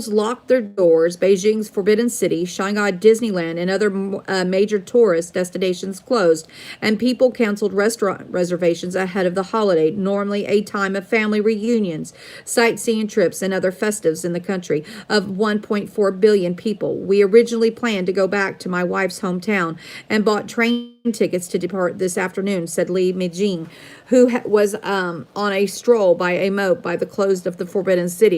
locked their doors. Beijing's Forbidden City, Shanghai Disneyland, and other major tourist destinations closed, and people canceled restaurant reservations ahead of the holiday, normally a time of family reunions, sightseeing trips, and other festives in the country of 1.4 billion people. We originally planned to go back to my wife's hometown and bought train tickets to depart this afternoon, said Li Mijing, who was on a stroll by a moat by the close of the Forbidden City.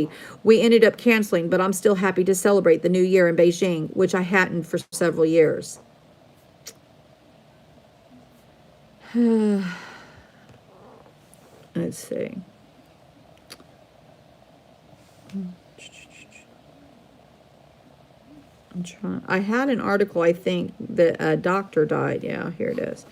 We ended up canceling, but I'm still happy to celebrate the new year in Beijing, which I hadn't for several years. Let's see. I had an article, I think, that a doctor died. Yeah, here it is.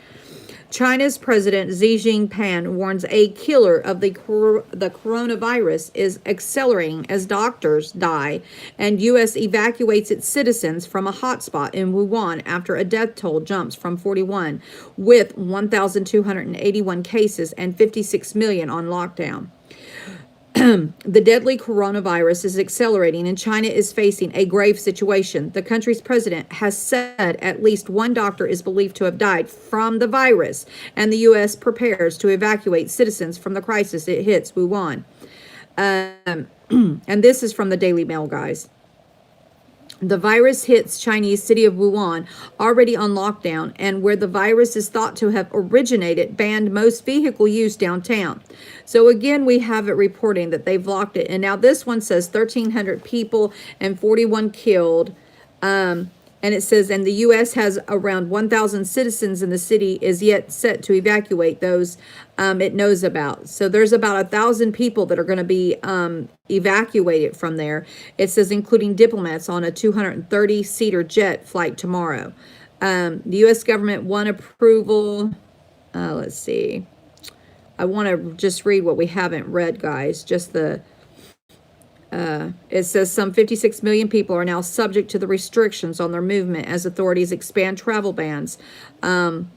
China's President Xi Jinping warns a killer of the coronavirus is accelerating as doctors die, and U.S. evacuates its citizens from a hotspot in Wuhan after a death toll jumps from 41, with 1,281 cases and 56 million on lockdown. The deadly coronavirus is accelerating, and China is facing a grave situation. The country's president has said at least one doctor is believed to have died from the virus, and the U.S. prepares to evacuate citizens from the crisis it hits Wuhan. And this is from the Daily Mail, guys. The virus hits Chinese city of Wuhan, already on lockdown, and where the virus is thought to have originated, banned most vehicle use downtown. So again, we have it reporting that they've locked it. And now this one says 1,300 people and 41 killed. And it says, and the U.S. has around 1,000 citizens in the city is yet set to evacuate those it knows about. So there's about 1,000 people that are going to be evacuated from there. It says, including diplomats on a 230-seater jet flight tomorrow. The U.S. government won approval. Let's see. I want to just read what we haven't read, guys. Just the... it says some 56 million people are now subject to the restrictions on their movement as authorities expand travel bans in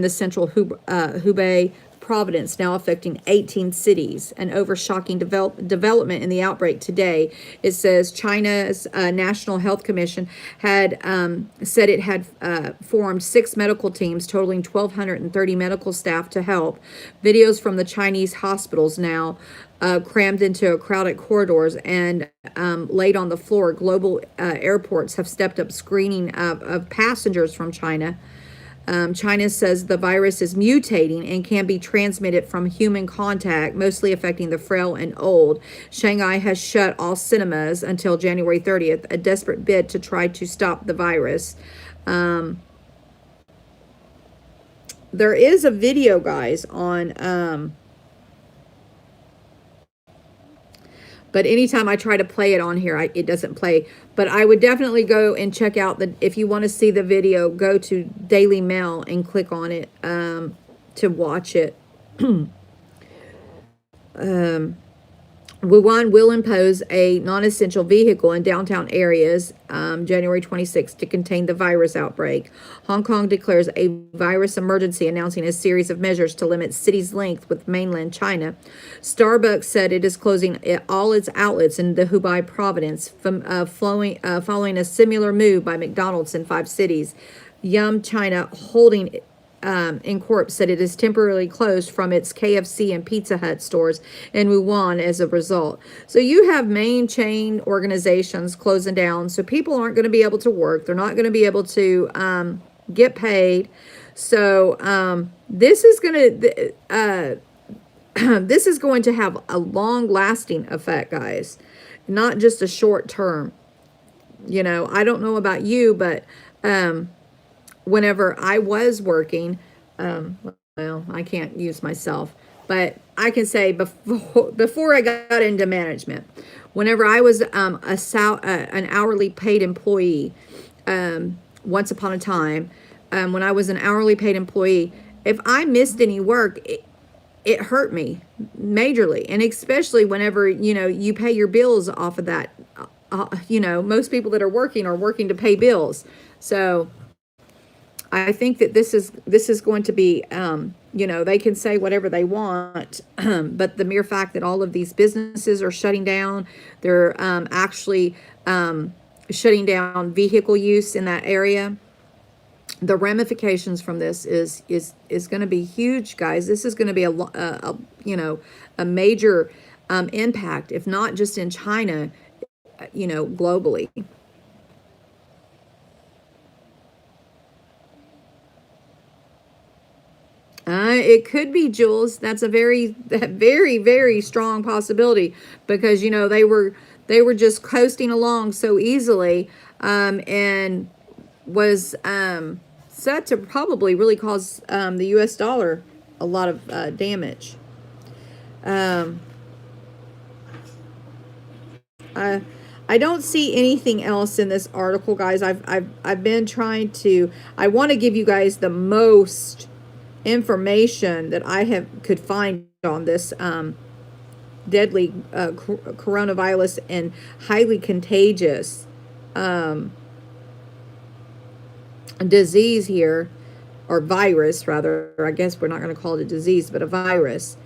the central Hubei province, now affecting 18 cities. An overshocking development in the outbreak today. It says China's National Health Commission had said it had formed 6 medical teams totaling 1,230 medical staff to help. Videos from the Chinese hospitals now crammed into crowded corridors and laid on the floor. Global airports have stepped up screening of passengers from China. China says the virus is mutating and can be transmitted from human contact, mostly affecting the frail and old. Shanghai has shut all cinemas until January 30th, a desperate bid to try to stop the virus. There is a video, guys, on... but anytime I try to play it on here, it doesn't play. But I would definitely go and check out if you want to see the video, go to Daily Mail and click on it to watch it. Wuhan will impose a non-essential vehicle in downtown areas January 26th to contain the virus outbreak. Hong Kong declares a virus emergency, announcing a series of measures to limit city's length with mainland China. Starbucks said it is closing all its outlets in the Hubei province, following a similar move by McDonald's in 5 cities. Yum China Holding Incorp said it is temporarily closed from its KFC and Pizza Hut stores in Wuhan as a result. So you have main chain organizations closing down, so people aren't going to be able to work. They're not going to be able to get paid. So this is going to this is going to have a long-lasting effect, guys, not just a short term. You know, I don't know about you, but whenever I was working, well, I can't use myself, but I can say before I got into management, whenever I was an hourly paid employee, once upon a time, when I was an hourly paid employee, if I missed any work, it hurt me majorly. And especially whenever, you know, you pay your bills off of that, you know, most people that are working to pay bills. So I think that this is going to be you know, they can say whatever they want, but the mere fact that all of these businesses are shutting down, they're actually shutting down vehicle use in that area. The ramifications from this is going to be huge, guys. This is going to be you know, a major impact, if not just in China, you know, globally. It could be, Jules. That's a very strong possibility, because you know they were just coasting along so easily, and was set to probably really cause the U.S. dollar a lot of damage. Um, I I don't see anything else in this article, guys. I've been trying to. I want to give you guys the most information that I could find on this deadly coronavirus and highly contagious disease here, or virus rather. I guess we're not going to call it a disease, but a virus.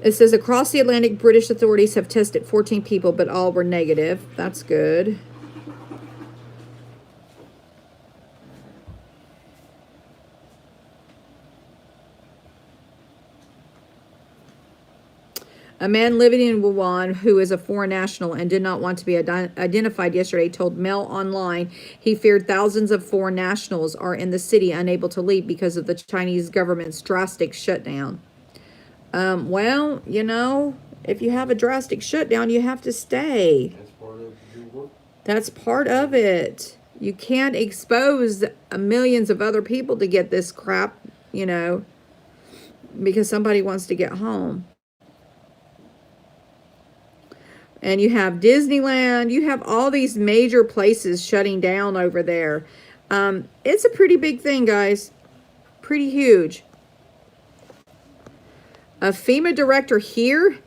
It says across the Atlantic, British authorities have tested 14 people, but all were negative. That's good. A man living in Wuhan, who is a foreign national and did not want to be identified yesterday, told Mail Online he feared thousands of foreign nationals are in the city unable to leave because of the Chinese government's drastic shutdown. Well, you know, if you have a drastic shutdown, you have to stay. That's part of your work. That's part of it. You can't expose millions of other people to get this crap, you know, because somebody wants to get home. And you have Disneyland, you have all these major places shutting down over there. It's a pretty big thing, guys. Pretty huge. A FEMA director here?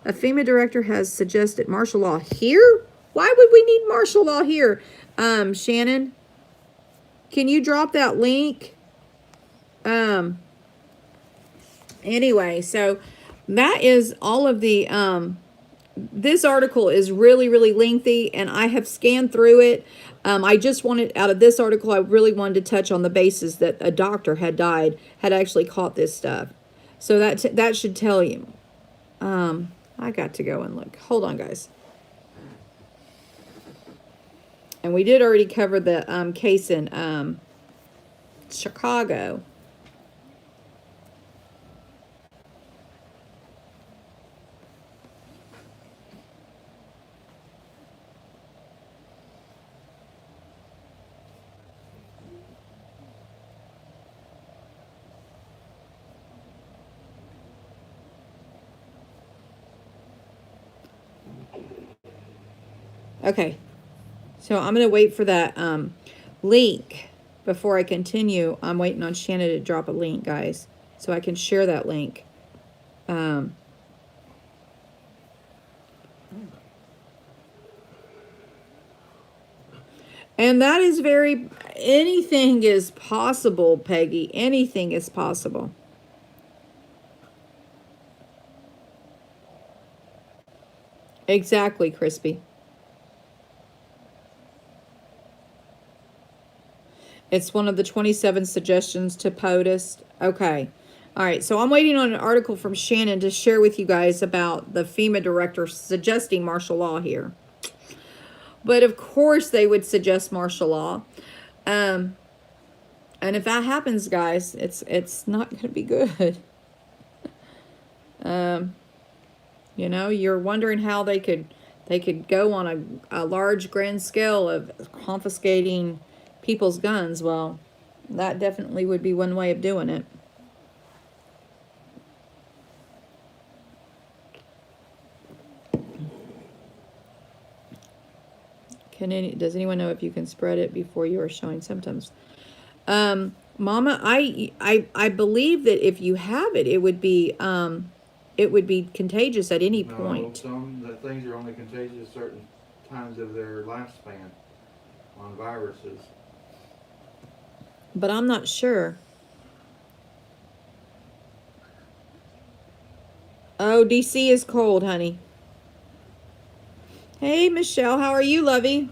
A FEMA director has suggested martial law here? Why would we need martial law here? Shannon, can you drop that link? Anyway, so that is all of the, this article is really lengthy, and I have scanned through it. I just wanted, out of this article, I really wanted to touch on the basis that a doctor had actually caught this stuff. So that should tell you. I got to go and look. Hold on, guys. And we did already cover the case in Chicago. Okay, so I'm going to wait for that link before I continue. I'm waiting on Shannon to drop a link, guys, so I can share that link. And that is anything is possible, Peggy. Anything is possible. Exactly, Crispy. It's one of the 27 suggestions to POTUS. Okay. All right. So I'm waiting on an article from Shannon to share with you guys about the FEMA director suggesting martial law here. But of course they would suggest martial law. And if that happens, guys, it's not going to be good. You know, you're wondering how they could go on a large grand scale of confiscating people's guns. Well, that definitely would be one way of doing it. Does anyone know if you can spread it before you are showing symptoms? Mama, I believe that if you have it, it would be contagious at any point. Some things are only contagious at certain times of their lifespan on viruses. but I'm not sure. Oh, DC is cold, honey. Hey, Michelle, how are you, lovey?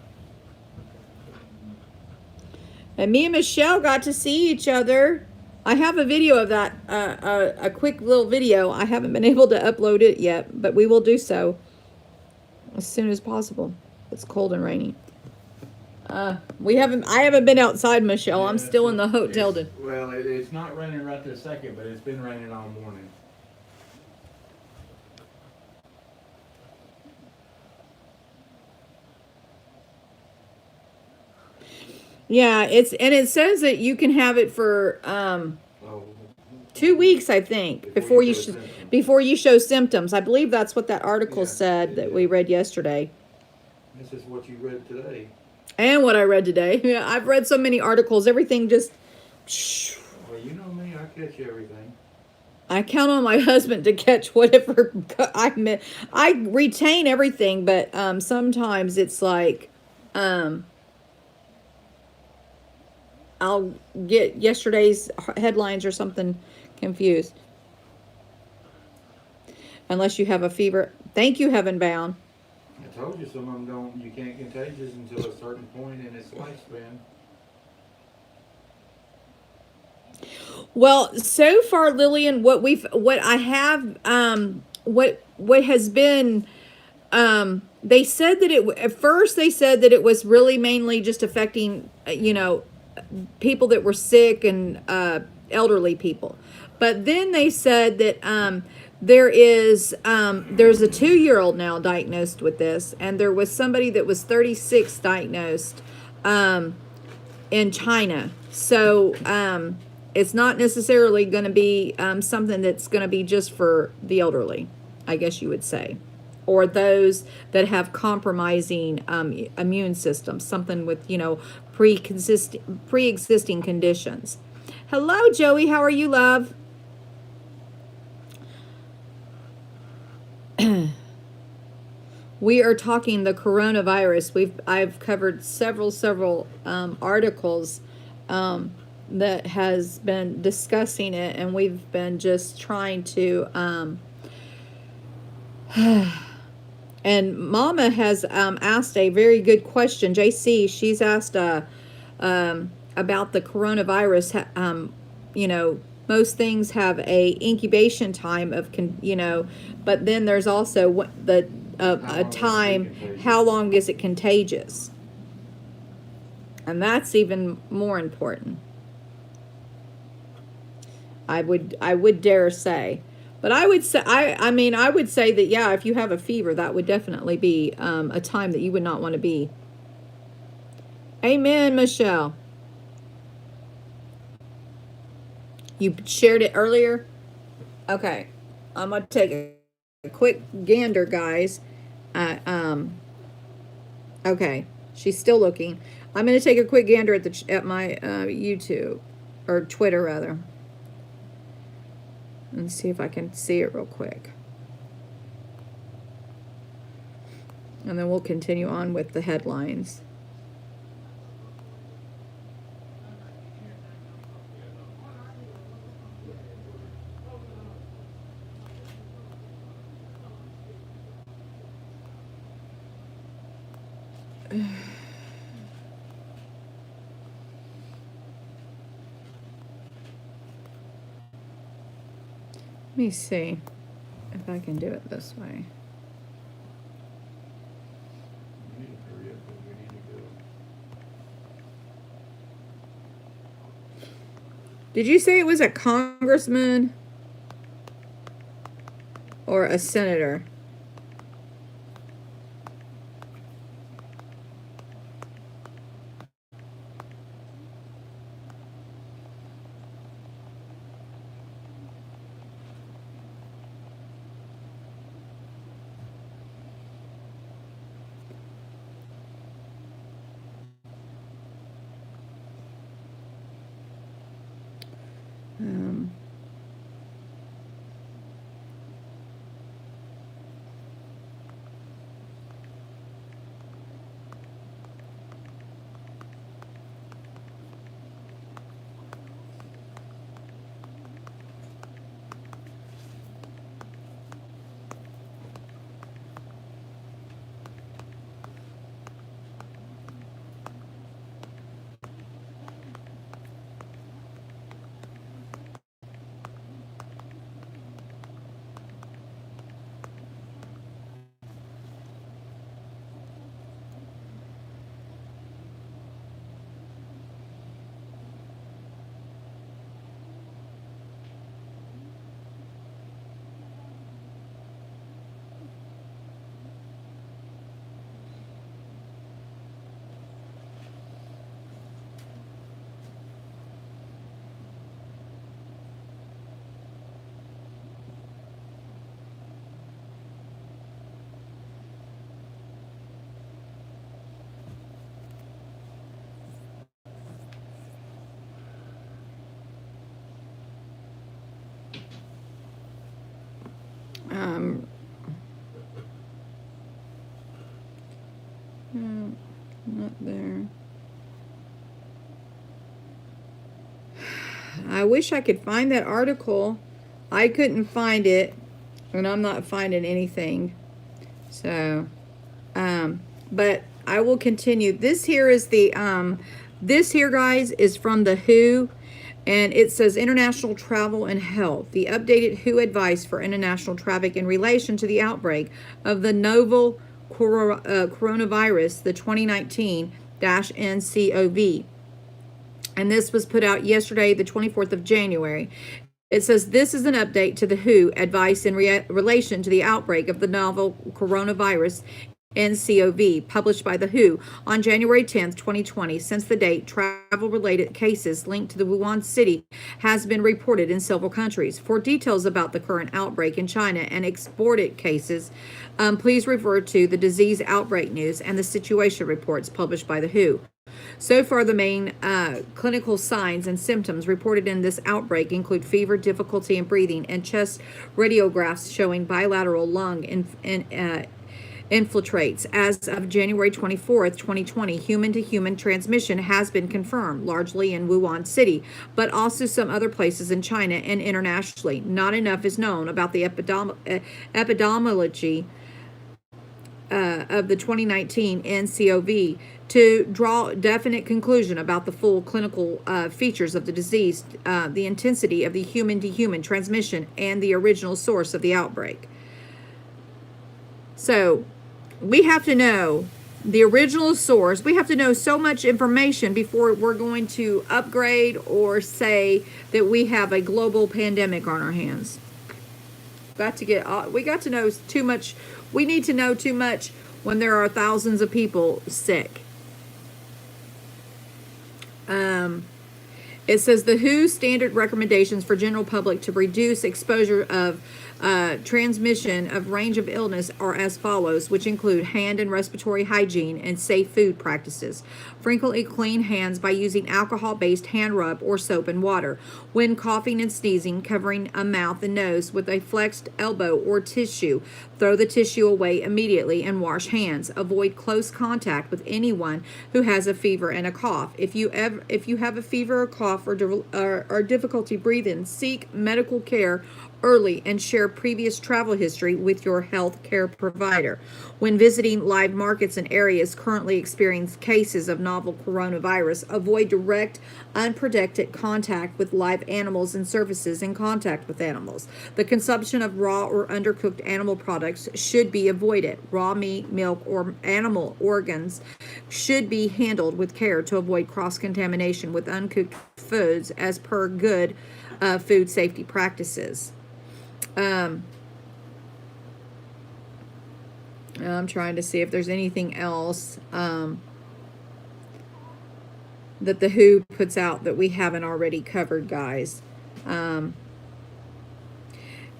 And me and Michelle got to see each other. I have a video of that, a quick little video. I haven't been able to upload it yet, but we will do so as soon as possible. It's cold and rainy. I haven't been outside, Michelle. I'm still in the hotel. Well, it's not raining right this second, but it's been raining all morning. Yeah, it says that you can have it for Oh, 2 weeks, I think, before you show symptoms. I believe that's what that article Yeah, said it that did. we read yesterday. This is what you read today. And what I read today. Yeah, I've read so many articles. Everything just. Well, you know me, I catch everything. I count on my husband to catch whatever I meant. I retain everything, but sometimes it's like I'll get yesterday's headlines or something confused. Unless you have a fever. Thank you, Heaven Bound. I told you some of them you can't contagious until a certain point in its lifespan. Well, so far, Lillian, what I have, what has been, they said that at first they said that it was really mainly just affecting, people that were sick and elderly people, but then they said that there's a 2-year-old now diagnosed with this, and there was somebody that was 36 diagnosed in China. So it's not necessarily going to be something that's going to be just for the elderly, I guess you would say, or those that have compromising immune systems, something with pre-existing conditions. Hello, Joey. How are you, love? We are talking the coronavirus. I've covered several articles that has been discussing it, and we've been just trying to and Mama has asked a very good question. JC, she's asked about the coronavirus. Most things have a incubation time of but then there's also a time. How long is it contagious? And that's even more important. I would dare say. But I would say, I would say that, yeah, if you have a fever, that would definitely be a time that you would not want to be. Amen, Michelle. You shared it earlier? Okay. I'm going to take a quick gander, guys. Okay. She's still looking. I'm going to take a quick gander at my YouTube, or Twitter, rather. And see if I can see it real quick. And then we'll continue on with the headlines. Let me see if I can do it this way. We need to hurry up because we need to go. Did you say it was a congressman or a senator? Not there. I wish I could find that article. I couldn't find it, and I'm not finding anything. So, but I will continue. This here is the, this here, guys, is from the WHO, and it says International Travel and Health. The updated WHO advice for international traffic in relation to the outbreak of the novel coronavirus, the 2019-NCOV. And this was put out yesterday, the 24th of January. It says this is an update to the WHO advice in relation to the outbreak of the novel coronavirus NCOV, published by the WHO on January 10th, 2020. Since the date, travel-related cases linked to the Wuhan city has been reported in several countries. For details about the current outbreak in China and exported cases, please refer to the disease outbreak news and the situation reports published by the WHO. So far, the main clinical signs and symptoms reported in this outbreak include fever, difficulty in breathing, and chest radiographs showing bilateral lung infiltrates. As of January 24th, 2020, human-to-human transmission has been confirmed, largely in Wuhan City, but also some other places in China and internationally. Not enough is known about the epidemiology of the 2019 NCOV to draw a definite conclusion about the full clinical features of the disease, the intensity of the human-to-human transmission, and the original source of the outbreak. So, we have to know the original source. We have to know so much information before we're going to upgrade or say that we have a global pandemic on our hands. We got to know too much. We need to know too much when there are thousands of people sick. It says the WHO standard recommendations for general public to reduce exposure of transmission of range of illness are as follows, which include hand and respiratory hygiene and safe food practices. Frequently clean hands by using alcohol-based hand rub or soap and water. When coughing and sneezing, covering a mouth and nose with a flexed elbow or tissue. Throw the tissue away immediately and wash hands. Avoid close contact with anyone who has a fever and a cough. If you have a fever or cough or difficulty breathing, seek medical care early and share previous travel history with your health care provider. When visiting live markets in areas currently experiencing cases of novel coronavirus, avoid direct, unprotected contact with live animals and surfaces in contact with animals. The consumption of raw or undercooked animal products should be avoided. Raw meat, milk, or animal organs should be handled with care to avoid cross-contamination with uncooked foods as per good food safety practices. I'm trying to see if there's anything else that the WHO puts out that we haven't already covered, guys.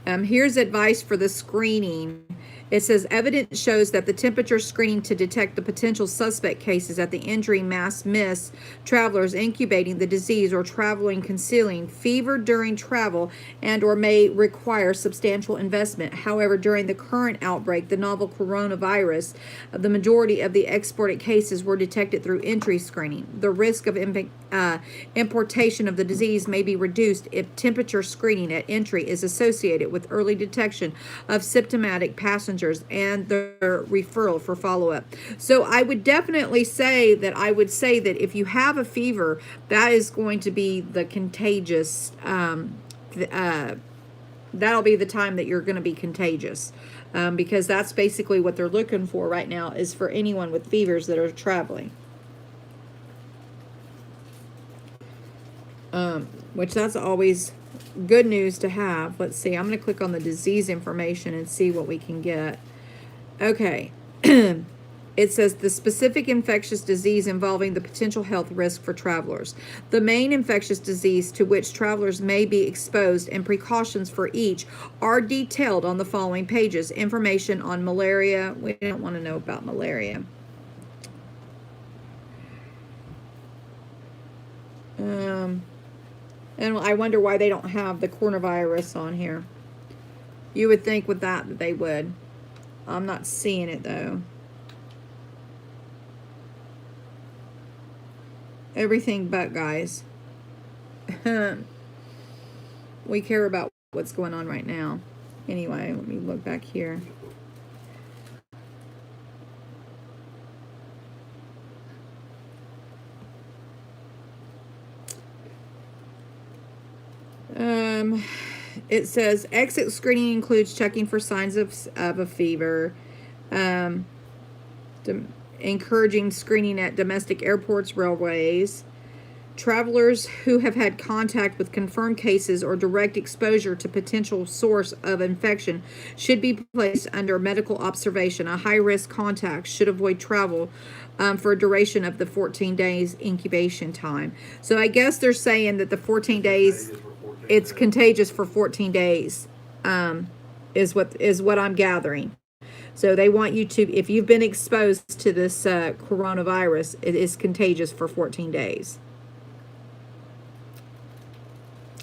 Here's advice for the screening. It says evidence shows that the temperature screening to detect the potential suspect cases at the entry mass miss travelers incubating the disease or traveling concealing fever during travel and or may require substantial investment. However, during the current outbreak, the novel coronavirus, the majority of the exported cases were detected through entry screening. The risk of importation of the disease may be reduced if temperature screening at entry is associated with early detection of symptomatic passengers and their referral for follow-up. So I would definitely say that if you have a fever, that is going to be the contagious, that'll be the time that you're going to be contagious, because that's basically what they're looking for right now, is for anyone with fevers that are traveling. Which that's always good news to have. Let's see. I'm going to click on the disease information and see what we can get. Okay. It says the specific infectious disease involving the potential health risk for travelers. The main infectious disease to which travelers may be exposed and precautions for each are detailed on the following pages. Information on malaria. We don't want to know about malaria. And I wonder why they don't have the coronavirus on here. You would think with that they would. I'm not seeing it though. Everything but, guys. We care about what's going on right now. Anyway, let me look back here. It says exit screening includes checking for signs of a fever, um, encouraging screening at domestic airports, railways. Travelers who have had contact with confirmed cases or direct exposure to potential source of infection should be placed under medical observation. A high-risk contact should avoid travel for a duration of the 14 days incubation time. So I guess they're saying that the 14 days, it's contagious for 14 days, is what I'm gathering. So they want you to, if you've been exposed to this coronavirus, it is contagious for 14 days.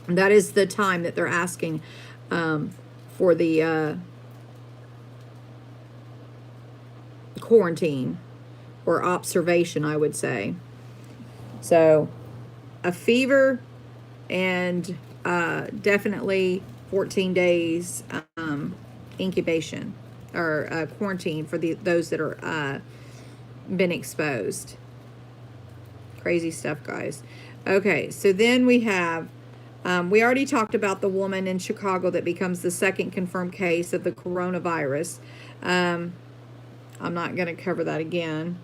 That is the time that they're asking for the quarantine or observation, I would say. So a fever and definitely 14 days incubation or quarantine for those that are been exposed. Crazy stuff, guys. Okay, so then we have, we already talked about the woman in Chicago that becomes the second confirmed case of the coronavirus. I'm not going to cover that again.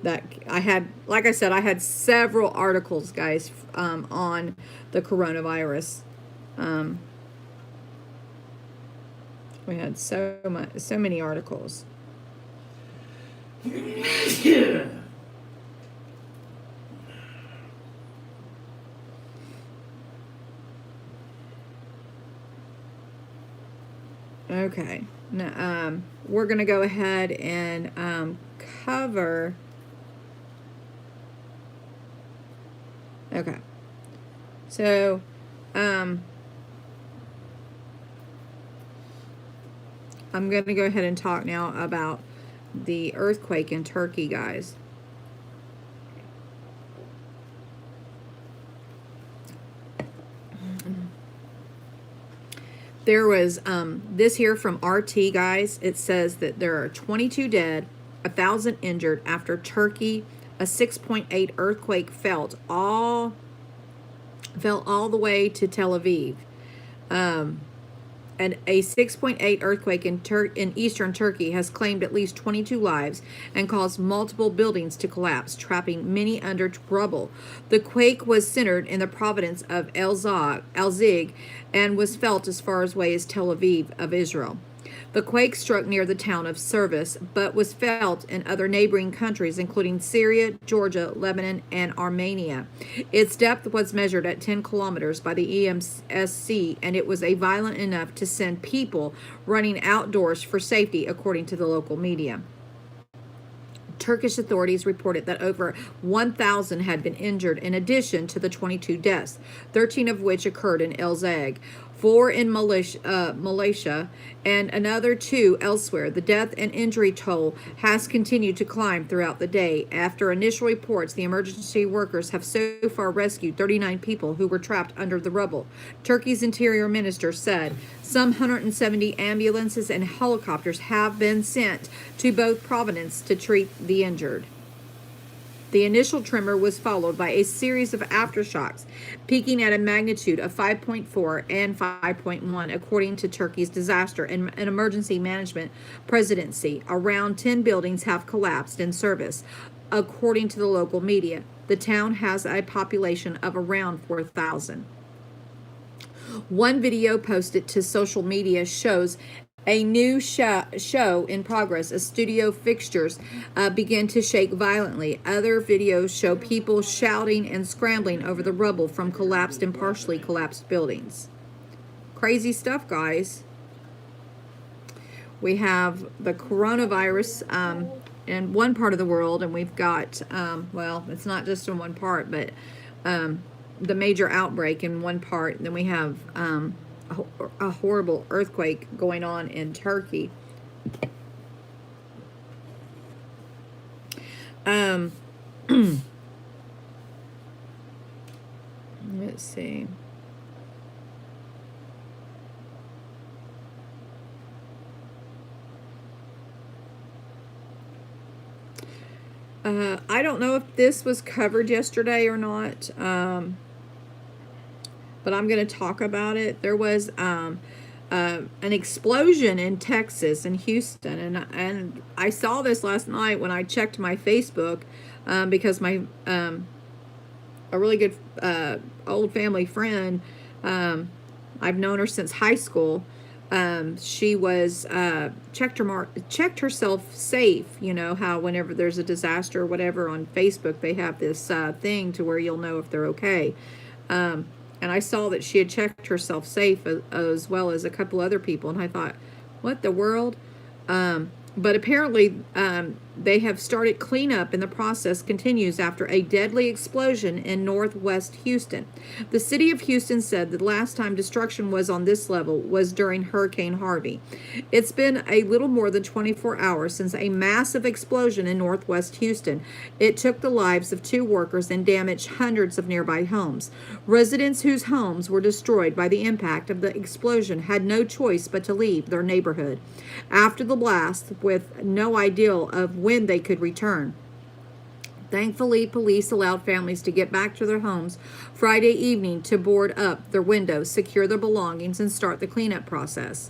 That I had, like I said, I had several articles, guys, on the coronavirus. We had so many articles. Okay, now we're gonna go ahead and cover. Okay, so I'm going to go ahead and talk now about the earthquake in Turkey, guys. There was this here from RT, guys. It says that there are 22 dead, 1,000 injured after Turkey, a 6.8 earthquake fell all the way to Tel Aviv. And a 6.8 earthquake in eastern Turkey has claimed at least 22 lives and caused multiple buildings to collapse, trapping many under rubble. The quake was centered in the province of El Zig and was felt as far away as Tel Aviv of Israel. The quake struck near the town of Service, but was felt in other neighboring countries, including Syria, Georgia, Lebanon, and Armenia. Its depth was measured at 10 kilometers by the EMSC, and it was violent enough to send people running outdoors for safety, according to the local media. Turkish authorities reported that over 1,000 had been injured in addition to the 22 deaths, 13 of which occurred in El Zag, 4 in Malaysia, and another 2 elsewhere. The death and injury toll has continued to climb throughout the day. After initial reports, the emergency workers have so far rescued 39 people who were trapped under the rubble. Turkey's interior minister said some 170 ambulances and helicopters have been sent to both provinces to treat the injured. The initial tremor was followed by a series of aftershocks, peaking at a magnitude of 5.4 and 5.1, according to Turkey's Disaster and Emergency Management Presidency. Around 10 buildings have collapsed in Service, according to the local media. The town has a population of around 4,000. One video posted to social media shows a new show in progress as studio fixtures begin to shake violently. Other videos show people shouting and scrambling over the rubble from collapsed and partially collapsed buildings. Crazy stuff, guys. We have the coronavirus in one part of the world, and we've got, well, it's not just in one part, but the major outbreak in one part. And then we have a horrible earthquake going on in Turkey. let's see. I don't know if this was covered yesterday or not, but I'm going to talk about it. There was an explosion in Texas, in Houston, and I saw this last night when I checked my Facebook, because my a really good old family friend, I've known her since high school. She was checked herself safe. You know how whenever there's a disaster or whatever on Facebook, they have this thing to where you'll know if they're okay. And I saw that she had checked herself safe, as well as a couple other people, and I thought, what the world? But apparently, they have started cleanup, and the process continues after a deadly explosion in northwest Houston. The city of Houston said the last time destruction was on this level was during Hurricane Harvey. It's been a little more than 24 hours since a massive explosion in northwest Houston. It took the lives of 2 workers and damaged hundreds of nearby homes. Residents whose homes were destroyed by the impact of the explosion had no choice but to leave their neighborhood after the blast, with no idea of when they could return. Thankfully, police allowed families to get back to their homes Friday evening to board up their windows, secure their belongings, and start the cleanup process.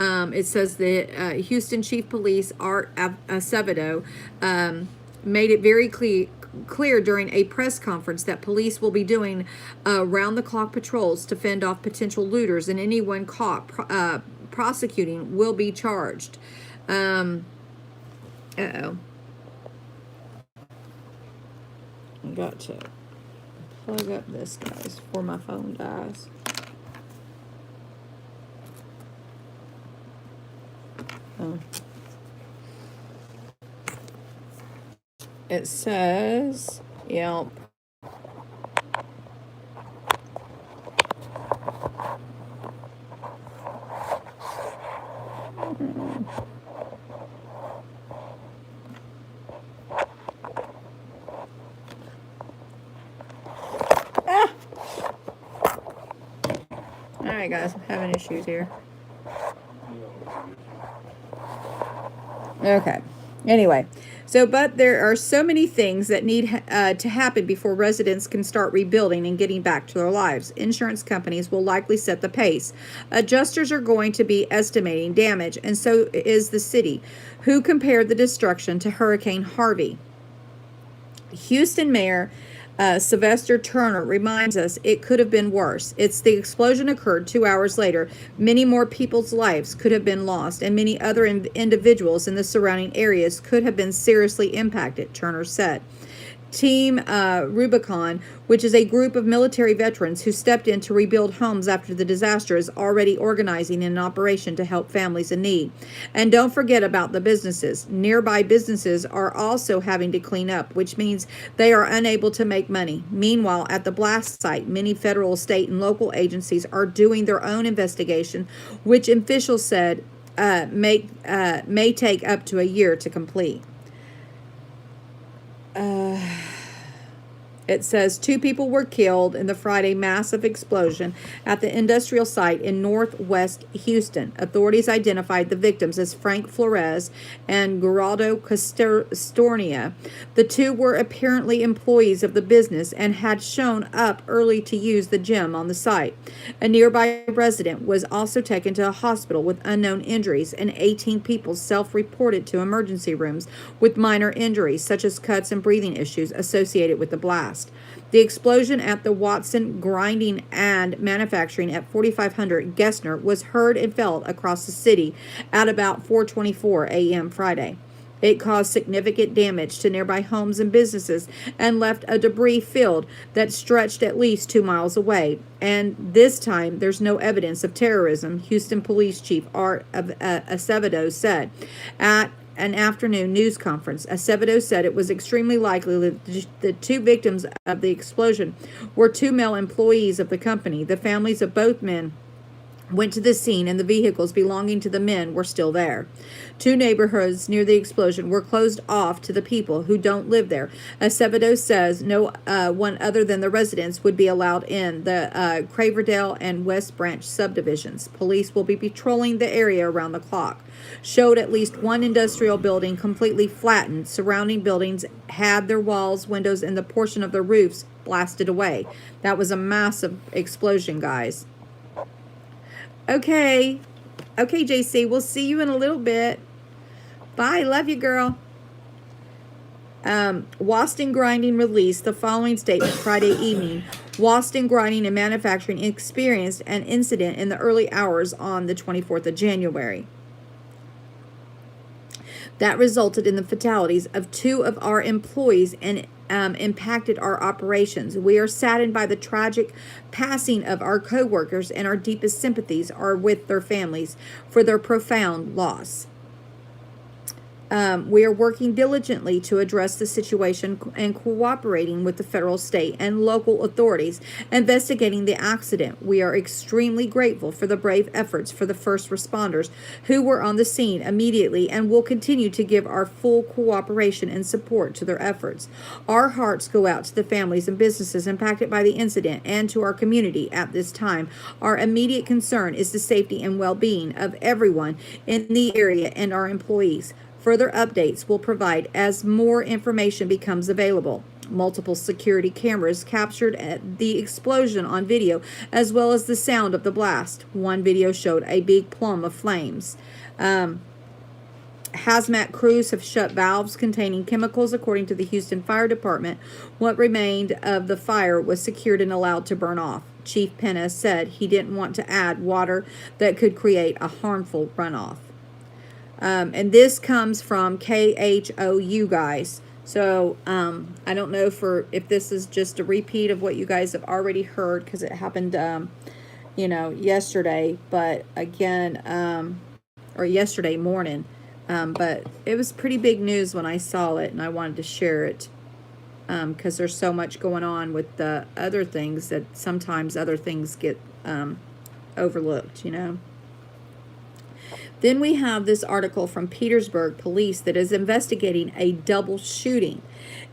It says the Houston Chief Police Art Acevedo made it very clear during a press conference that police will be doing round-the-clock patrols to fend off potential looters, and anyone caught prosecuting will be charged. Uh-oh. I got to plug up this, guys, before my phone dies. Oh. It says, yep. Alright, guys, I'm having issues here. Okay. Anyway, but there are so many things that need to happen before residents can start rebuilding and getting back to their lives. Insurance companies will likely set the pace. Adjusters are going to be estimating damage, and so is the city, who compared the destruction to Hurricane Harvey. Houston Mayor Sylvester Turner reminds us it could have been worse. The explosion occurred 2 hours later. Many more people's lives could have been lost, and many other individuals in the surrounding areas could have been seriously impacted, Turner said. Team Rubicon, which is a group of military veterans who stepped in to rebuild homes after the disaster, is already organizing an operation to help families in need. And don't forget about the businesses. Nearby businesses are also having to clean up, which means they are unable to make money. Meanwhile, at the blast site, many federal, state, and local agencies are doing their own investigation, which officials said may take up to a year to complete. It says 2 people were killed in the Friday massive explosion at the industrial site in northwest Houston. Authorities identified the victims as Frank Flores and Geraldo Castornia. The 2 were apparently employees of the business and had shown up early to use the gym on the site. A nearby resident was also taken to a hospital with unknown injuries, and 18 people self-reported to emergency rooms with minor injuries, such as cuts and breathing issues associated with the blast. The explosion at the Watson Grinding and Manufacturing at 4500 Gessner was heard and felt across the city at about 4:24 a.m. Friday. It caused significant damage to nearby homes and businesses and left a debris field that stretched at least 2 miles away. And this time, there's no evidence of terrorism, Houston Police Chief Art Acevedo said at an afternoon news conference. Acevedo said it was extremely likely that the 2 victims of the explosion were 2 male employees of the company. The families of both men went to the scene, and the vehicles belonging to the men were still there. Two neighborhoods near the explosion were closed off to the people who don't live there. As Sevedo says, no one other than the residents would be allowed in the Craverdale and West Branch subdivisions. Police will be patrolling the area around the clock. Showed at least one industrial building completely flattened. Surrounding buildings had their walls, windows, and the portion of their roofs blasted away. That was a massive explosion, guys. Okay, JC, we'll see you in a little bit. Bye, love you, girl. Waston Grinding released the following statement Friday evening. Waston Grinding and Manufacturing experienced an incident in the early hours on the 24th of January. That resulted in the fatalities of two of our employees and impacted our operations. We are saddened by the tragic passing of our co-workers, and our deepest sympathies are with their families for their profound loss. We are working diligently to address the situation and cooperating with the federal, state, and local authorities investigating the accident. We are extremely grateful for the brave efforts for the first responders who were on the scene immediately and will continue to give our full cooperation and support to their efforts. Our hearts go out to the families and businesses impacted by the incident and to our community at this time. Our immediate concern is the safety and well-being of everyone in the area and our employees. Further updates will provide as more information becomes available. Multiple security cameras captured the explosion on video, as well as the sound of the blast. One video showed a big plume of flames. Hazmat crews have shut valves containing chemicals, according to the Houston Fire Department. What remained of the fire was secured and allowed to burn off. Chief Penna said he didn't want to add water that could create a harmful runoff. And this comes from KHOU, guys. So I don't know if this is just a repeat of what you guys have already heard, because it happened, yesterday. But again, or yesterday morning. But it was pretty big news when I saw it, and I wanted to share it because there's so much going on with the other things that sometimes other things get overlooked, Then we have this article from Petersburg police that is investigating a double shooting.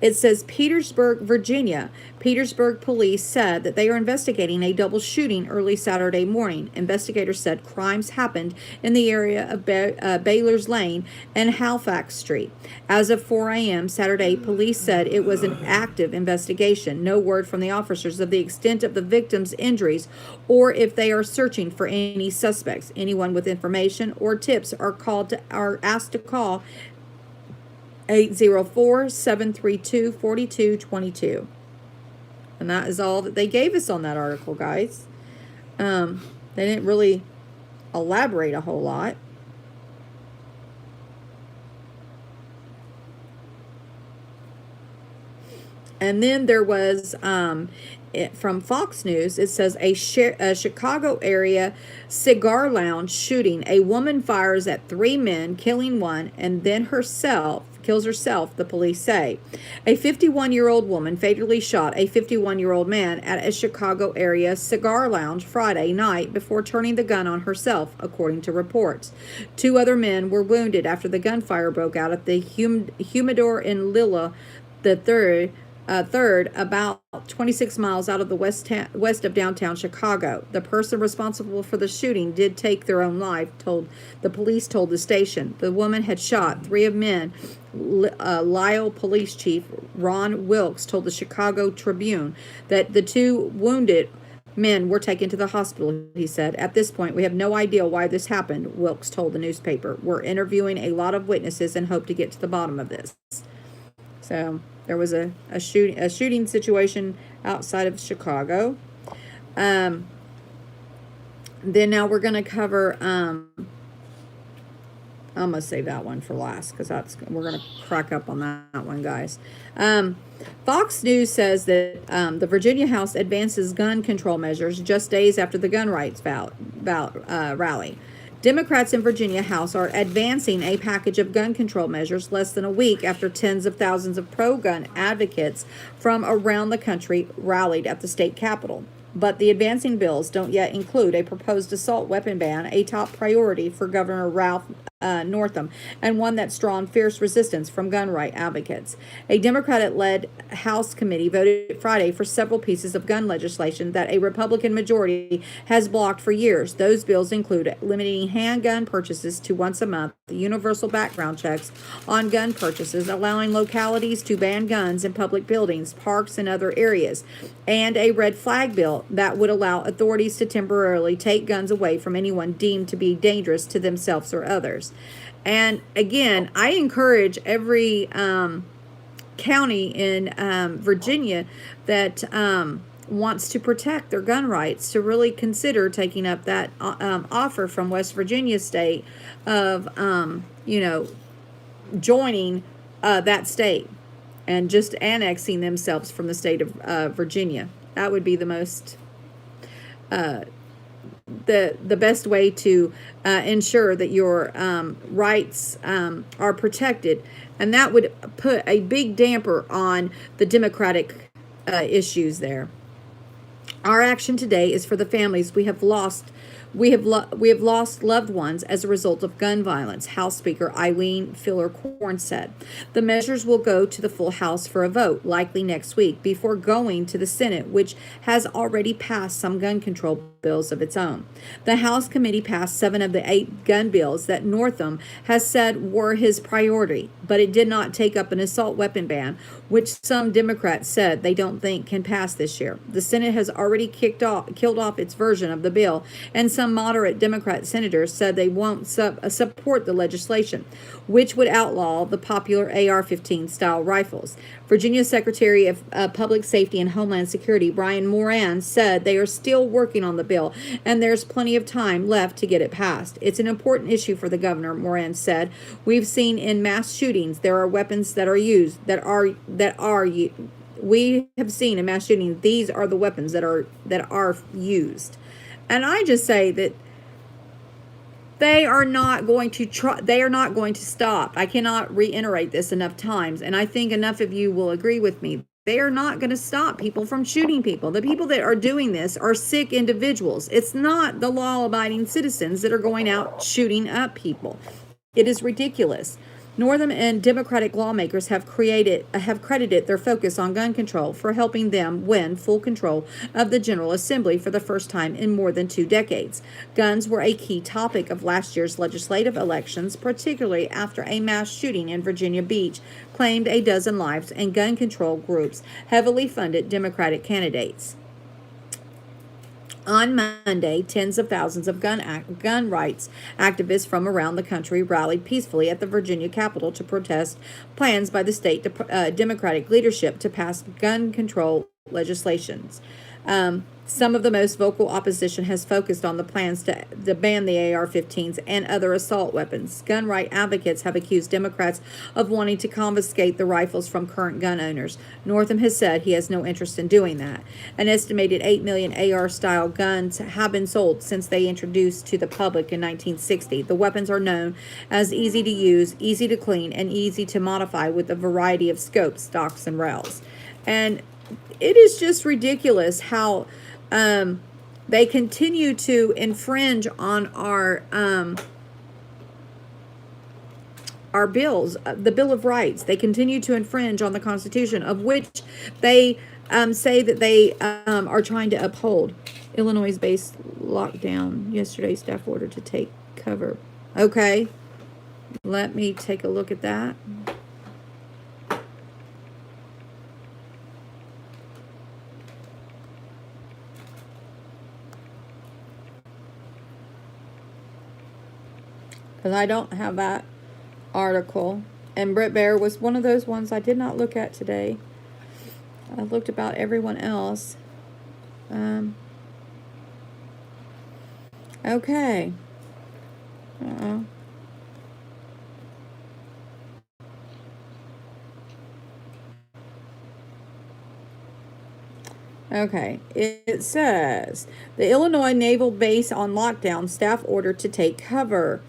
It says Petersburg, Virginia. Petersburg police said that they are investigating a double shooting early Saturday morning. Investigators said crimes happened in the area of Baylor's Lane and Halifax Street. As of 4 a.m. Saturday, police said it was an active investigation. No word from the officers of the extent of the victims' injuries or if they are searching for any suspects. Anyone with information or tips are asked to call 804-732-4222. And that is all that they gave us on that article, guys. They didn't really elaborate a whole lot. And then there was from Fox News, it says a Chicago area cigar lounge shooting. A woman fires at 3 men, killing one, and then kills herself, the police say. A 51-year-old woman fatally shot a 51-year-old man at a Chicago area cigar lounge Friday night before turning the gun on herself, according to reports. 2 other men were wounded after the gunfire broke out at the Humidor in Lilla, the third, about 26 miles out of the west of downtown Chicago. The person responsible for the shooting did take their own life, the police told the station. The woman had shot 3 of men. Lyle Police Chief Ron Wilkes told the Chicago Tribune that the 2 wounded men were taken to the hospital, he said. At this point, we have no idea why this happened, Wilkes told the newspaper. We're interviewing a lot of witnesses and hope to get to the bottom of this. So there was a shooting situation outside of Chicago. Then now we're going to cover. I'm gonna save that one for last because we're gonna crack up on that one, guys. Fox News says that the Virginia House advances gun control measures just days after the gun rights rally. Democrats in Virginia House are advancing a package of gun control measures less than a week after tens of thousands of pro-gun advocates from around the country rallied at the state capitol. But the advancing bills don't yet include a proposed assault weapon ban, a top priority for Governor Ralph Northam, and one that's drawn fierce resistance from gun right advocates. A Democratic-led House committee voted Friday for several pieces of gun legislation that a Republican majority has blocked for years. Those bills include limiting handgun purchases to once a month, the universal background checks on gun purchases, allowing localities to ban guns in public buildings, parks, and other areas, and a red flag bill that would allow authorities to temporarily take guns away from anyone deemed to be dangerous to themselves or others. And again, I encourage every county in Virginia that wants to protect their gun rights to really consider taking up that offer from West Virginia State of, joining that state and just annexing themselves from the state of Virginia. That would be the most the best way to ensure that your rights are protected, and that would put a big damper on the Democratic issues there. Our action today is for the families we have lost. We have lost loved ones as a result of gun violence, House Speaker Eileen Filler-Corn said. The measures will go to the full House for a vote, likely next week, before going to the Senate, which has already passed some gun control bills of its own. The House committee passed 7 of the 8 gun bills that Northam has said were his priority, but it did not take up an assault weapon ban, which some Democrats said they don't think can pass this year. The Senate has already killed off its version of the bill, and some moderate Democrat senators said they won't support the legislation, which would outlaw the popular AR-15 style rifles. Virginia Secretary of Public Safety and Homeland Security Brian Moran said they are still working on the bill and there's plenty of time left to get it passed. It's an important issue for the governor, Moran said. We've seen in mass shootings there are weapons that are used we have seen in mass shootings, these are the weapons that are used. And I just say that they are not going to try. They are not going to stop. I cannot reiterate this enough times, and I think enough of you will agree with me. They are not going to stop people from shooting people. The people that are doing this are sick individuals. It's not the law-abiding citizens that are going out shooting up people. It is ridiculous. Northam and Democratic lawmakers have credited their focus on gun control for helping them win full control of the General Assembly for the first time in more than 2 decades. Guns were a key topic of last year's legislative elections, particularly after a mass shooting in Virginia Beach claimed a dozen lives, and gun control groups heavily funded Democratic candidates. On Monday, tens of thousands of gun rights activists from around the country rallied peacefully at the Virginia Capitol to protest plans by the state Democratic leadership to pass gun control legislations. Some of the most vocal opposition has focused on the plans to ban the AR-15s and other assault weapons. Gun right advocates have accused Democrats of wanting to confiscate the rifles from current gun owners. Northam has said he has no interest in doing that. An estimated 8 million AR-style guns have been sold since they introduced to the public in 1960. The weapons are known as easy to use, easy to clean, and easy to modify with a variety of scopes, stocks, and rails. And it is just ridiculous how they continue to infringe on our bills, the Bill of Rights. They continue to infringe on the Constitution, of which they say that they are trying to uphold. Illinois-based lockdown. Yesterday, staff order to take cover. Okay, let me take a look at that. Because I don't have that article. And Britt Baer was one of those ones I did not look at today. I looked about everyone else. Okay. Okay, it says the Illinois Naval Base on lockdown, staff ordered to take cover.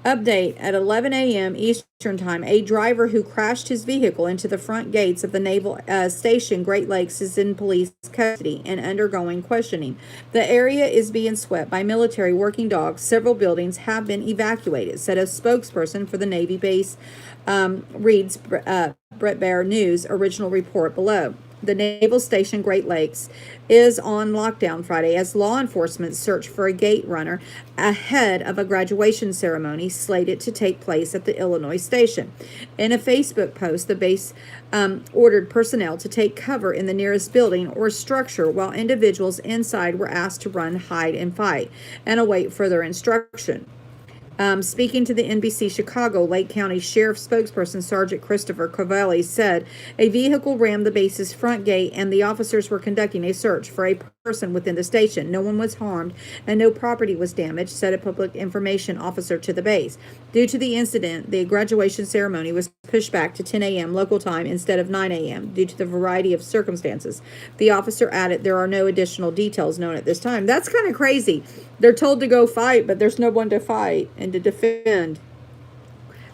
Update at 11 a.m. Eastern Eastern Time, a driver who crashed his vehicle into the front gates of the Naval Station Great Lakes is in police custody and undergoing questioning. The area is being swept by military working dogs. Several buildings have been evacuated, said a spokesperson for the Navy base, reads Brett Bear News original report below. The Naval Station Great Lakes is on lockdown Friday as law enforcement search for a gate runner ahead of a graduation ceremony slated to take place at the Illinois station. In a Facebook post, the base ordered personnel to take cover in the nearest building or structure while individuals inside were asked to run, hide, and fight and await further instruction. Speaking to the NBC Chicago, Lake County Sheriff spokesperson Sergeant Christopher Covelli said a vehicle rammed the base's front gate and the officers were conducting a search for a person within the station. No one was harmed and no property was damaged, said a public information officer to the base. Due to the incident, the graduation ceremony was pushed back to 10 a.m. local time instead of 9 a.m. due to the variety of circumstances. The officer added there are no additional details known at this time. That's kind of crazy. They're told to go fight, but there's no one to fight and to defend.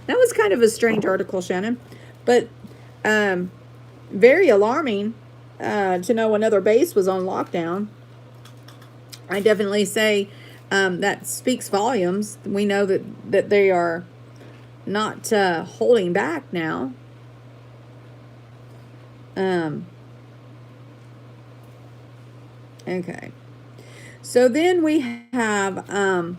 That was kind of a strange article, Shannon, but very alarming to know another base was on lockdown. I definitely say that speaks volumes. We know that they are not holding back now. Okay. So then we have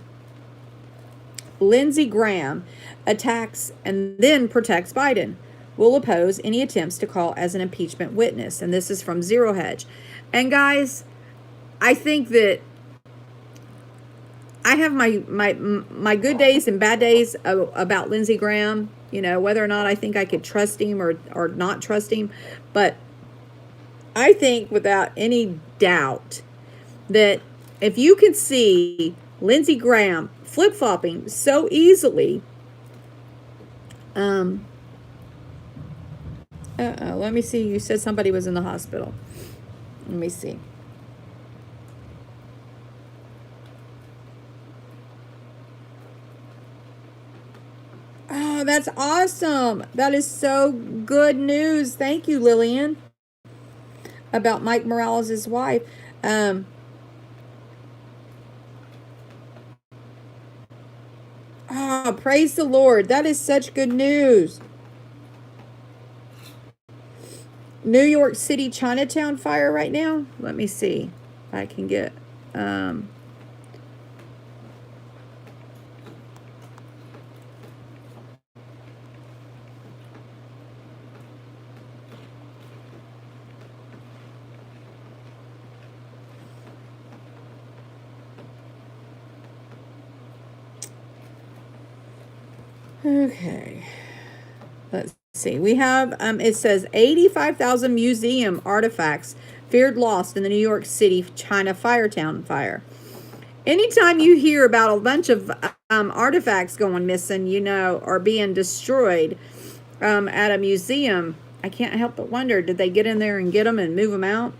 Lindsey Graham attacks and then protects Biden. Will oppose any attempts to call as an impeachment witness. And this is from Zero Hedge. And guys, I think that I have my good days and bad days about Lindsey Graham, whether or not I think I could trust him or not trust him. But I think without any doubt that if you can see Lindsey Graham flip-flopping so easily, let me see. You said somebody was in the hospital. Let me see. Oh, that's awesome. That is so good news. Thank you, Lillian. About Mike Morales' wife. Praise the Lord. That is such good news. New York City Chinatown fire right now. Let me see if I can get okay. Let's see. We have it says 85,000 museum artifacts feared lost in the New York City Chinatown fire. Anytime you hear about a bunch of artifacts going missing, or being destroyed at a museum, I can't help but wonder, did they get in there and get them and move them out?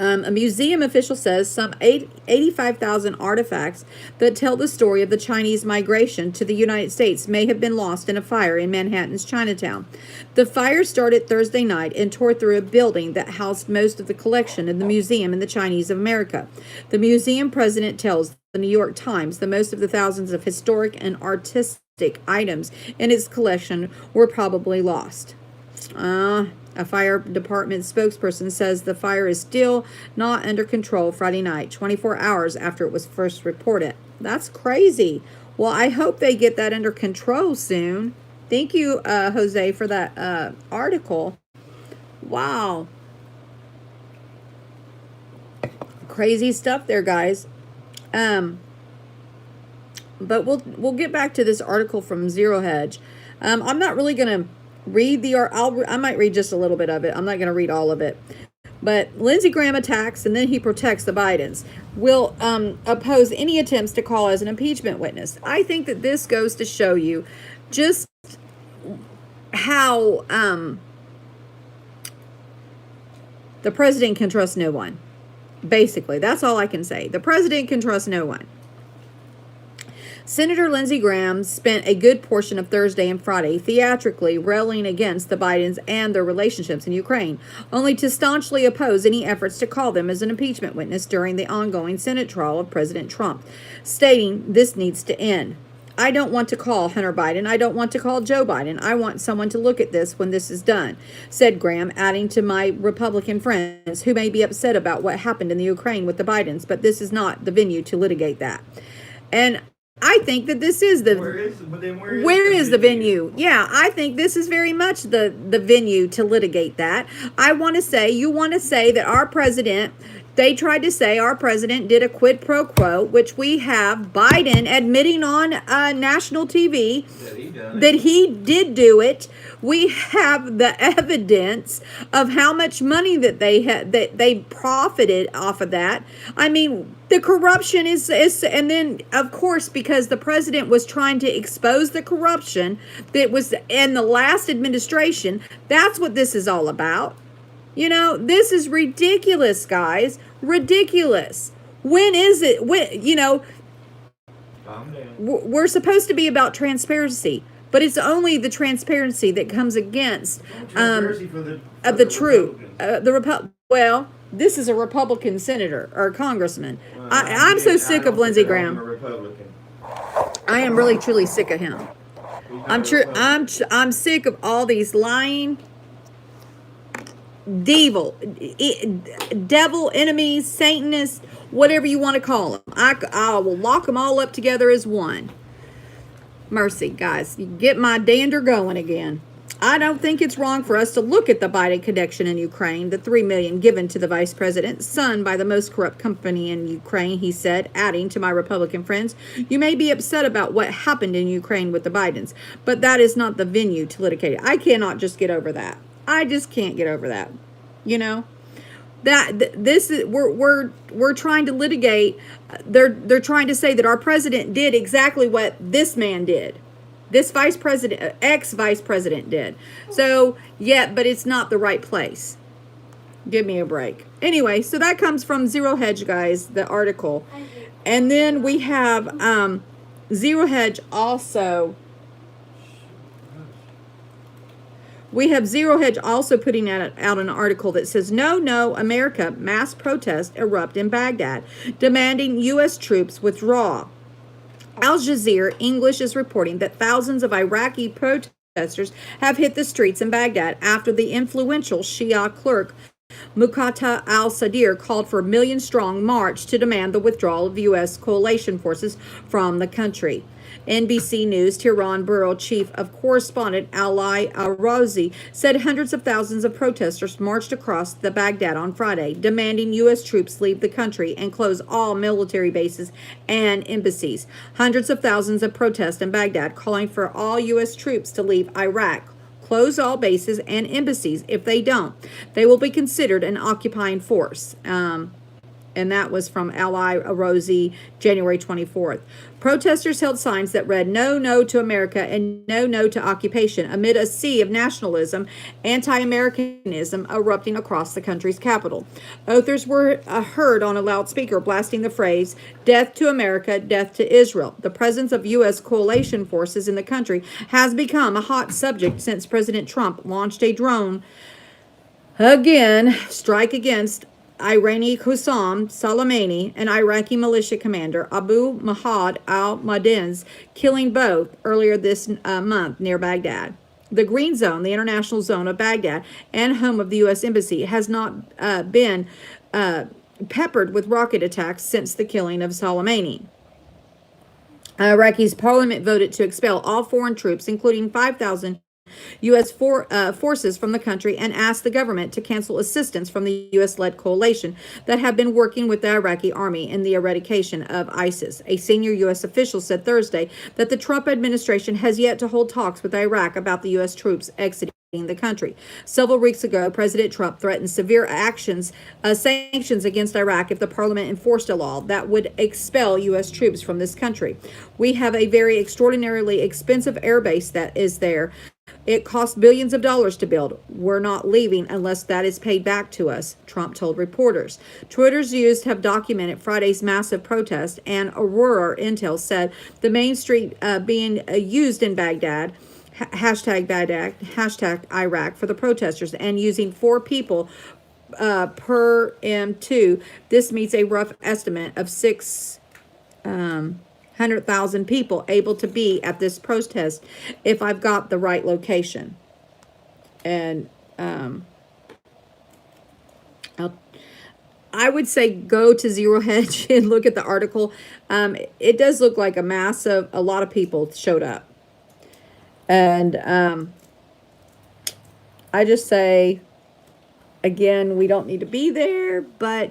A museum official says some 85,000 artifacts that tell the story of the Chinese migration to the United States may have been lost in a fire in Manhattan's Chinatown. The fire started Thursday night and tore through a building that housed most of the collection in the Museum in the Chinese of America. The museum president tells the New York Times the most of the thousands of historic and artistic items in its collection were probably lost. A fire department spokesperson says the fire is still not under control Friday night, 24 hours after it was first reported. That's crazy. Well, I hope they get that under control soon. Thank you, Jose, for that article. Wow. Crazy stuff there, guys. But we'll get back to this article from Zero Hedge. I'm not really going to read I might read just a little bit of it. I'm not going to read all of it. But Lindsey Graham attacks and then he protects the Bidens. Will oppose any attempts to call as an impeachment witness. I think that this goes to show you just how the president can trust no one. Basically, that's all I can say. The president can trust no one. Senator Lindsey Graham spent a good portion of Thursday and Friday theatrically railing against the Bidens and their relationships in Ukraine, only to staunchly oppose any efforts to call them as an impeachment witness during the ongoing Senate trial of President Trump, stating this needs to end. I don't want to call Hunter Biden. I don't want to call Joe Biden. I want someone to look at this when this is done, said Graham, adding to my Republican friends who may be upset about what happened in the Ukraine with the Bidens, but this is not the venue to litigate that. And I think that this is the where is the venue? Yeah, I think this is very much the venue to litigate that. I want to say, you want to say that our president, they tried to say our president did a quid pro quo, which we have Biden admitting on national TV that he did do it. We have the evidence of how much money that they had, that they profited off of that. I mean, the corruption is, and then of course, because the president was trying to expose the corruption that was in the last administration, that's what this is all about. You know, this is ridiculous, guys. Ridiculous. When is it? When, you know, we're supposed to be about transparency, but it's only the transparency that comes against the truth. Well, this is a Republican senator or congressman. I'm so sick of Lindsey Graham. I am really truly sick of him. I'm sick of all these lying devil enemies, Satanists, whatever you want to call them. I will lock them all up together as one. Mercy, guys. You get my dander going again. I don't think it's wrong for us to look at the Biden connection in Ukraine, the $3 million given to the vice president, son by the most corrupt company in Ukraine, he said, adding to my Republican friends, you may be upset about what happened in Ukraine with the Bidens, but that is not the venue to litigate. I cannot just get over that. I just can't get over that. You know, this is we're trying to litigate. They're trying to say that our president did exactly what this man did. This vice president, ex-vice president did. So, yeah, but it's not the right place. Give me a break. Anyway, so that comes from Zero Hedge, guys, the article. And then we have Zero Hedge also. We have Zero Hedge also putting out an article that says, No, America, mass protests erupt in Baghdad, demanding U.S. troops withdraw. Al Jazeera English is reporting that thousands of Iraqi protesters have hit the streets in Baghdad after the influential Shia clerk Muqtada al-Sadr called for a million-strong march to demand the withdrawal of U.S. coalition forces from the country. NBC News Tehran Bureau Chief of Correspondent Ali Al-Razi said hundreds of thousands of protesters marched across the Baghdad on Friday, demanding U.S. troops leave the country and close all military bases and embassies. Hundreds of thousands of protests in Baghdad calling for all U.S. troops to leave Iraq, close all bases and embassies. If they don't, they will be considered an occupying force. And that was from Ali Al-Razi, January 24th. Protesters held signs that read, No to America and No to occupation, amid a sea of nationalism, anti-Americanism erupting across the country's capital. Others were heard on a loudspeaker blasting the phrase, Death to America, Death to Israel. The presence of U.S. coalition forces in the country has become a hot subject since President Trump launched a drone strike against Irani Qassem Soleimani, an Iraqi militia commander, Abu Mahad al-Madin's, killing both earlier this month near Baghdad. The Green Zone, the international zone of Baghdad and home of the U.S. Embassy, has not been peppered with rocket attacks since the killing of Soleimani. Iraqi's parliament voted to expel all foreign troops, including 5,000 U.S. forces from the country, and asked the government to cancel assistance from the U.S.-led coalition that have been working with the Iraqi army in the eradication of ISIS. A senior U.S. official said Thursday that the Trump administration has yet to hold talks with Iraq about the U.S. troops exiting the country. Several weeks ago, President Trump threatened severe sanctions against Iraq if the parliament enforced a law that would expel U.S. troops from this country. We have a very extraordinarily expensive air base that is there. It cost billions of dollars to build. We're not leaving unless that is paid back to us, Trump told reporters. Twitter's users have documented Friday's massive protest, and Aurora Intel said the main street being used in Baghdad, Baghdad, hashtag Iraq for the protesters, and using 4 people per M2. This meets a rough estimate of 600,000 people able to be at this protest if I've got the right location. And I would say go to Zero Hedge and look at the article. It does look like a lot of people showed up. And I just say, again, we don't need to be there, but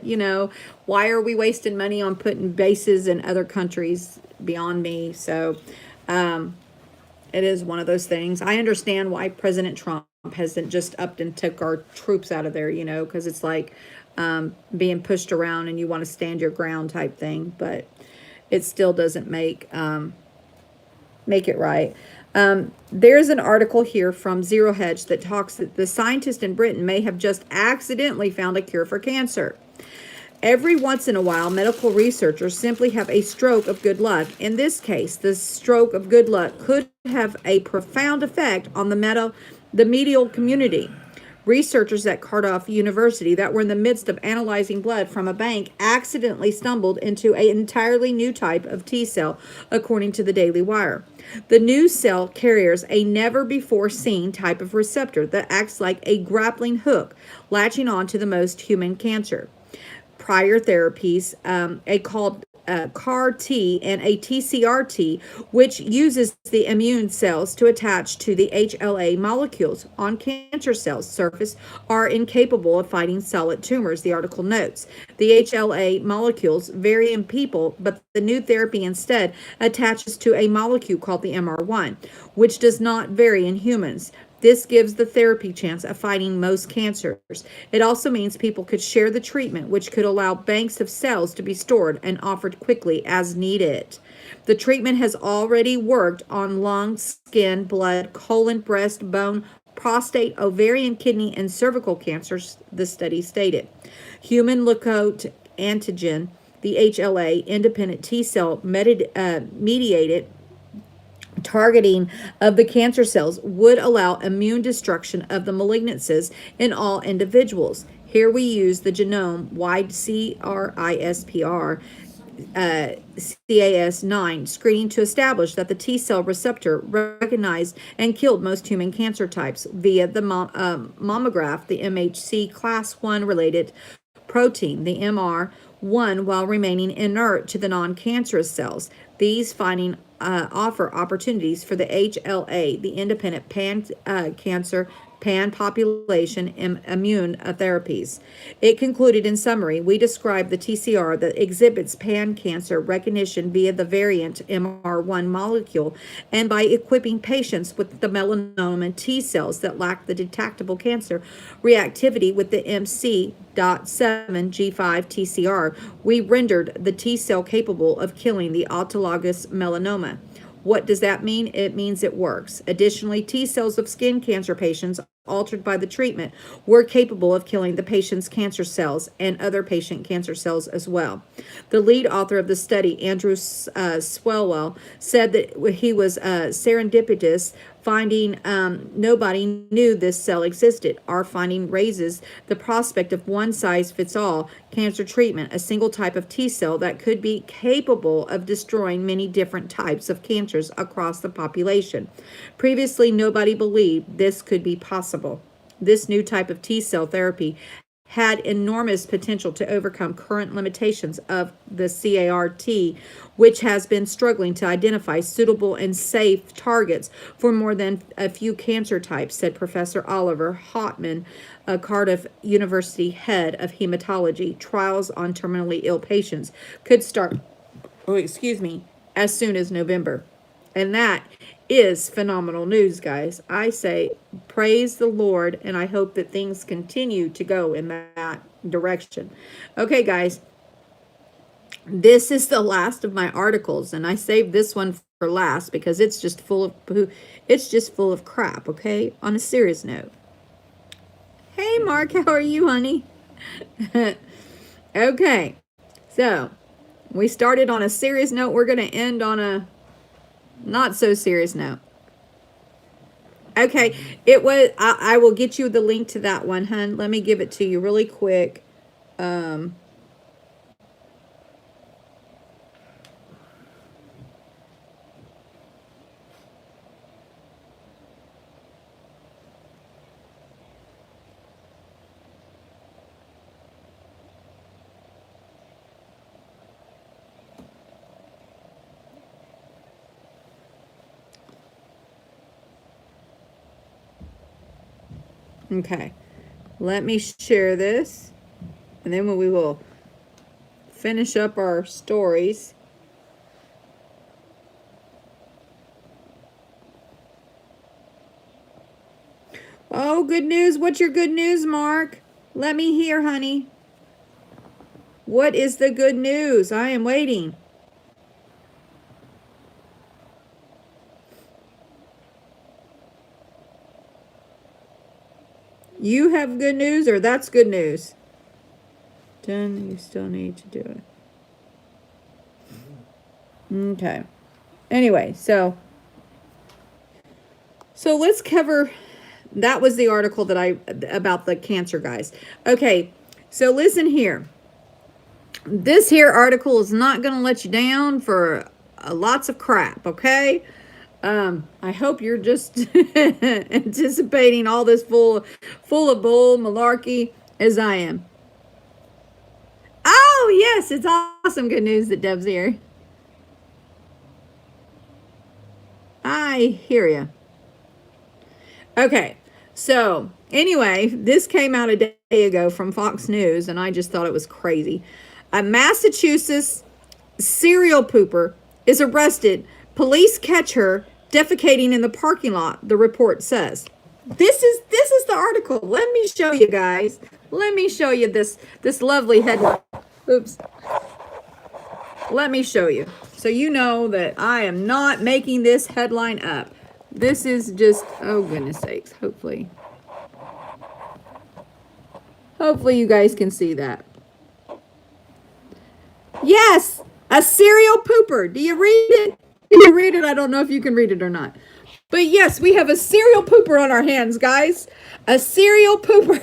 why are we wasting money on putting bases in other countries? Beyond me. So it is one of those things. I understand why President Trump hasn't just upped and took our troops out of there, because it's like being pushed around and you want to stand your ground type thing, but it still doesn't make it right. There's an article here from Zero Hedge that talks that the scientists in Britain may have just accidentally found a cure for cancer. Every once in a while, medical researchers simply have a stroke of good luck. In this case, the stroke of good luck could have a profound effect on the medical community. Researchers at Cardiff University that were in the midst of analyzing blood from a bank accidentally stumbled into an entirely new type of T cell, according to the Daily Wire. The new cell carries a never-before-seen type of receptor that acts like a grappling hook, latching on to the most human cancer. Prior therapies, called CAR-T and a TCR-T, which uses the immune cells to attach to the HLA molecules on cancer cells' surface, are incapable of fighting solid tumors, the article notes. The HLA molecules vary in people, but the new therapy instead attaches to a molecule called the MR1, which does not vary in humans. This gives the therapy chance of fighting most cancers. It also means people could share the treatment, which could allow banks of cells to be stored and offered quickly as needed. The treatment has already worked on lung, skin, blood, colon, breast, bone, prostate, ovarian, kidney, and cervical cancers, the study stated. Human leukocyte antigen, the HLA, independent T cell mediated targeting of the cancer cells would allow immune destruction of the malignancies in all individuals. Here we use the genome-wide CRISPR CAS9 screening to establish that the T cell receptor recognized and killed most human cancer types via the mammograph, the MHC class 1 related protein, the MR1, while remaining inert to the non-cancerous cells. These findings offer opportunities for the HLA, the independent pan-cancer, pan-population immune therapies. It concluded in summary, we describe the TCR that exhibits pan-cancer recognition via the variant MR1 molecule and by equipping patients with the melanoma T cells that lack the detectable cancer reactivity with the MC.7 G5 TCR, we rendered the T cell capable of killing the autologous melanoma. What does that mean? It means it works. Additionally, T cells of skin cancer patients altered by the treatment were capable of killing the patient's cancer cells and other patient cancer cells as well. The lead author of the study, Andrew Swalwell, said that he was serendipitous finding. Nobody knew this cell existed. Our finding raises the prospect of one-size-fits-all cancer treatment, a single type of T cell that could be capable of destroying many different types of cancers across the population. Previously, nobody believed this could be possible. This new type of T cell therapy had enormous potential to overcome current limitations of the CAR-T, which has been struggling to identify suitable and safe targets for more than a few cancer types, said Professor Oliver Hotman, a Cardiff University head of hematology. Trials on terminally ill patients could start, as soon as November. And that is phenomenal news, guys. I say praise the Lord, and I hope that things continue to go in that direction. Okay, guys, this is the last of my articles, and I saved this one for last because it's just full of poo. It's just full of crap, okay? On a serious note. Hey, Mark, how are you, honey? Okay, so we started on a serious note. We're going to end on a not so serious note. Okay, it was, I will get you the link to that one, hun. Let me give it to you really quick. Okay, let me share this, and then we will finish up our stories. Oh, good news. What's your good news, Mark? Let me hear, honey. What is the good news? I am waiting. You have good news, or that's good news? Then you still need to do it. Okay. Anyway, so let's cover, that was the article that about the cancer guys. Okay, so listen here. This here article is not going to let you down for lots of crap, okay? I hope you're just anticipating all this full of bull malarkey as I am. Oh, yes, it's awesome good news that Deb's here. I hear you. Okay, so anyway, this came out a day ago from Fox News, and I just thought it was crazy. A Massachusetts serial pooper is arrested. Police catch her defecating in the parking lot, the report says. This is the article. Let me show you guys. Let me show you this lovely headline. Oops. Let me show you. So you know that I am not making this headline up. This is just, oh goodness sakes, hopefully you guys can see that. Yes, a serial pooper. Do you read it? Do you read it? I don't know if you can read it or not. But yes, we have a serial pooper on our hands, guys. A serial pooper.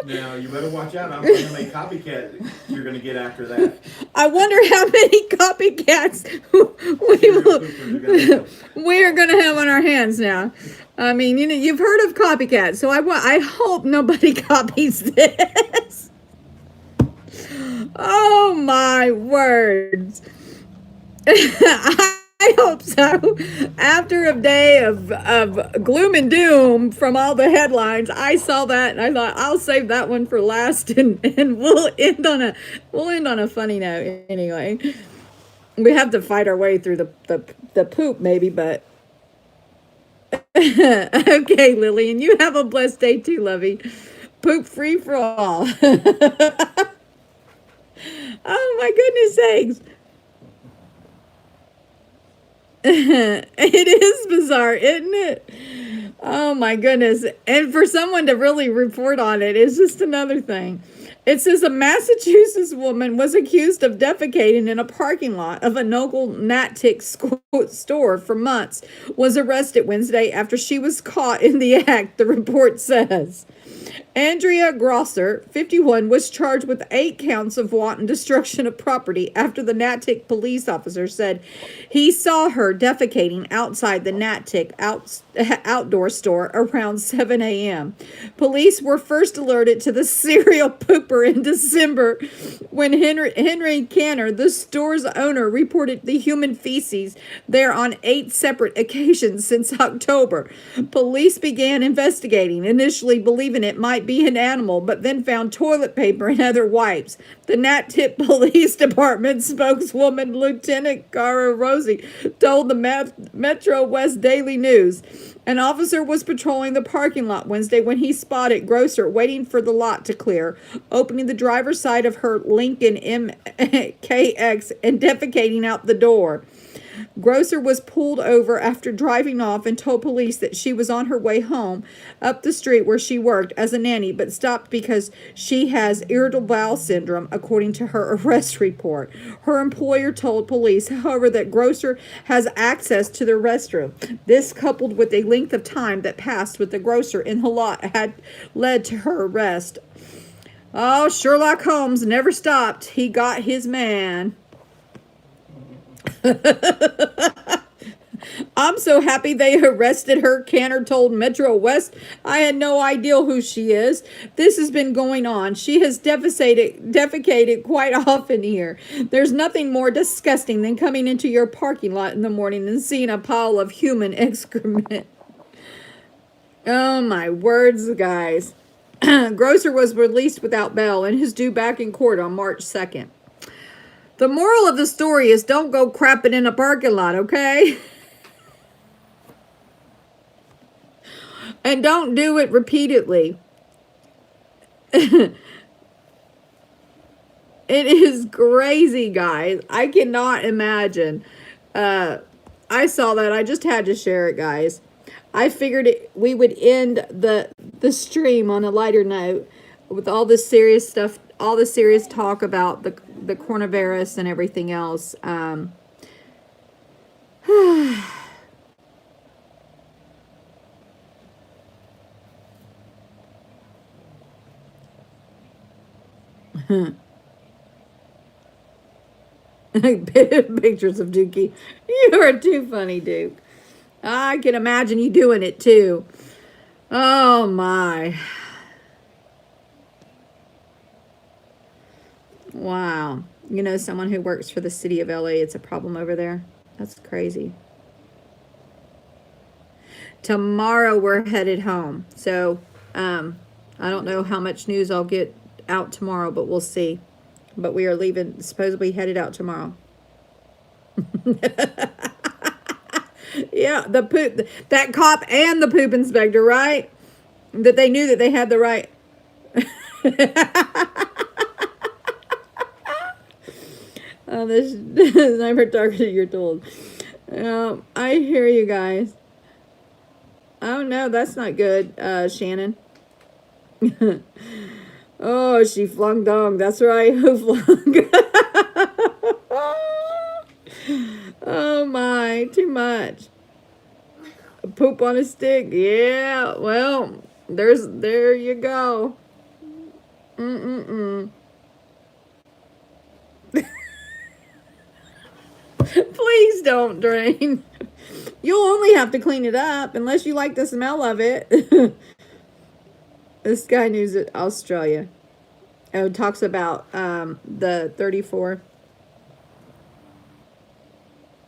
Now, you better watch out. I don't know how many copycats you're going to get after that. I wonder how many copycats we are going to have on our hands now. I mean, you know, you've heard of copycats, so I hope nobody copies this. Oh, my words. I hope so. After a day of gloom and doom from all the headlines, I saw that and I thought I'll save that one for last, and we'll end on a funny note anyway. We have to fight our way through the poop maybe, but okay, Lillian, you have a blessed day too, lovey. Poop free for all. Oh my goodness sakes. It is bizarre, isn't it? Oh my goodness. And for someone to really report on it is just another thing. It says a Massachusetts woman was accused of defecating in a parking lot of a local Natick store for months, was arrested Wednesday after she was caught in the act, the report says. Andrea Grosser, 51, was charged with 8 counts of wanton destruction of property after the Natick police officer said he saw her defecating outside the Natick outdoor store around 7 a.m. Police were first alerted to the serial pooper in December when Henry Canner, the store's owner, reported the human feces there on 8 separate occasions since October. Police began investigating, initially believing it might might be an animal, but then found toilet paper and other wipes. The Nat Tip Police Department spokeswoman Lieutenant Cara Rosie told the Metro West Daily News. An officer was patrolling the parking lot Wednesday when he spotted Grocer waiting for the lot to clear, opening the driver's side of her Lincoln MKX and defecating out the door. Grocer was pulled over after driving off and told police that she was on her way home up the street where she worked as a nanny, but stopped because she has irritable bowel syndrome, according to her arrest report. Her employer told police, however, that Grocer has access to the restroom. This, coupled with a length of time that passed with the grocer in the lot, had led to her arrest. Oh, Sherlock Holmes never stopped. He got his man. I'm so happy they arrested her, Cantor told Metro West. I had no idea who she is. This has been going on. She has defecated quite often here. There's nothing more disgusting than coming into your parking lot in the morning and seeing a pile of human excrement. Oh my words, guys. Grocer was released without bail and is due back in court on March 2nd. The moral of the story is don't go crapping in a parking lot, okay? And don't do it repeatedly. It is crazy, guys. I cannot imagine. I saw that. I just had to share it, guys. I figured we would end the stream on a lighter note with all this serious stuff, all the serious talk about the coronavirus and everything else. Pictures of Dookie. You are too funny, Duke. I can imagine you doing it too. Oh my. Wow. You know, someone who works for the city of LA, it's a problem over there. That's crazy. Tomorrow we're headed home. So, I don't know how much news I'll get out tomorrow, but we'll see. But we are leaving, supposedly headed out tomorrow. Yeah, that cop and the poop inspector, right? That they knew that they had the right. Oh, this sniper targeted your tools. I hear you guys. Oh no, that's not good, Shannon. Oh, she flung dong. That's right. Who flung? Oh my, too much. Poop on a stick. Yeah, well, there you go. Please don't drain. You'll only have to clean it up unless you like the smell of it. This guy News at Australia. Oh, talks about the 34.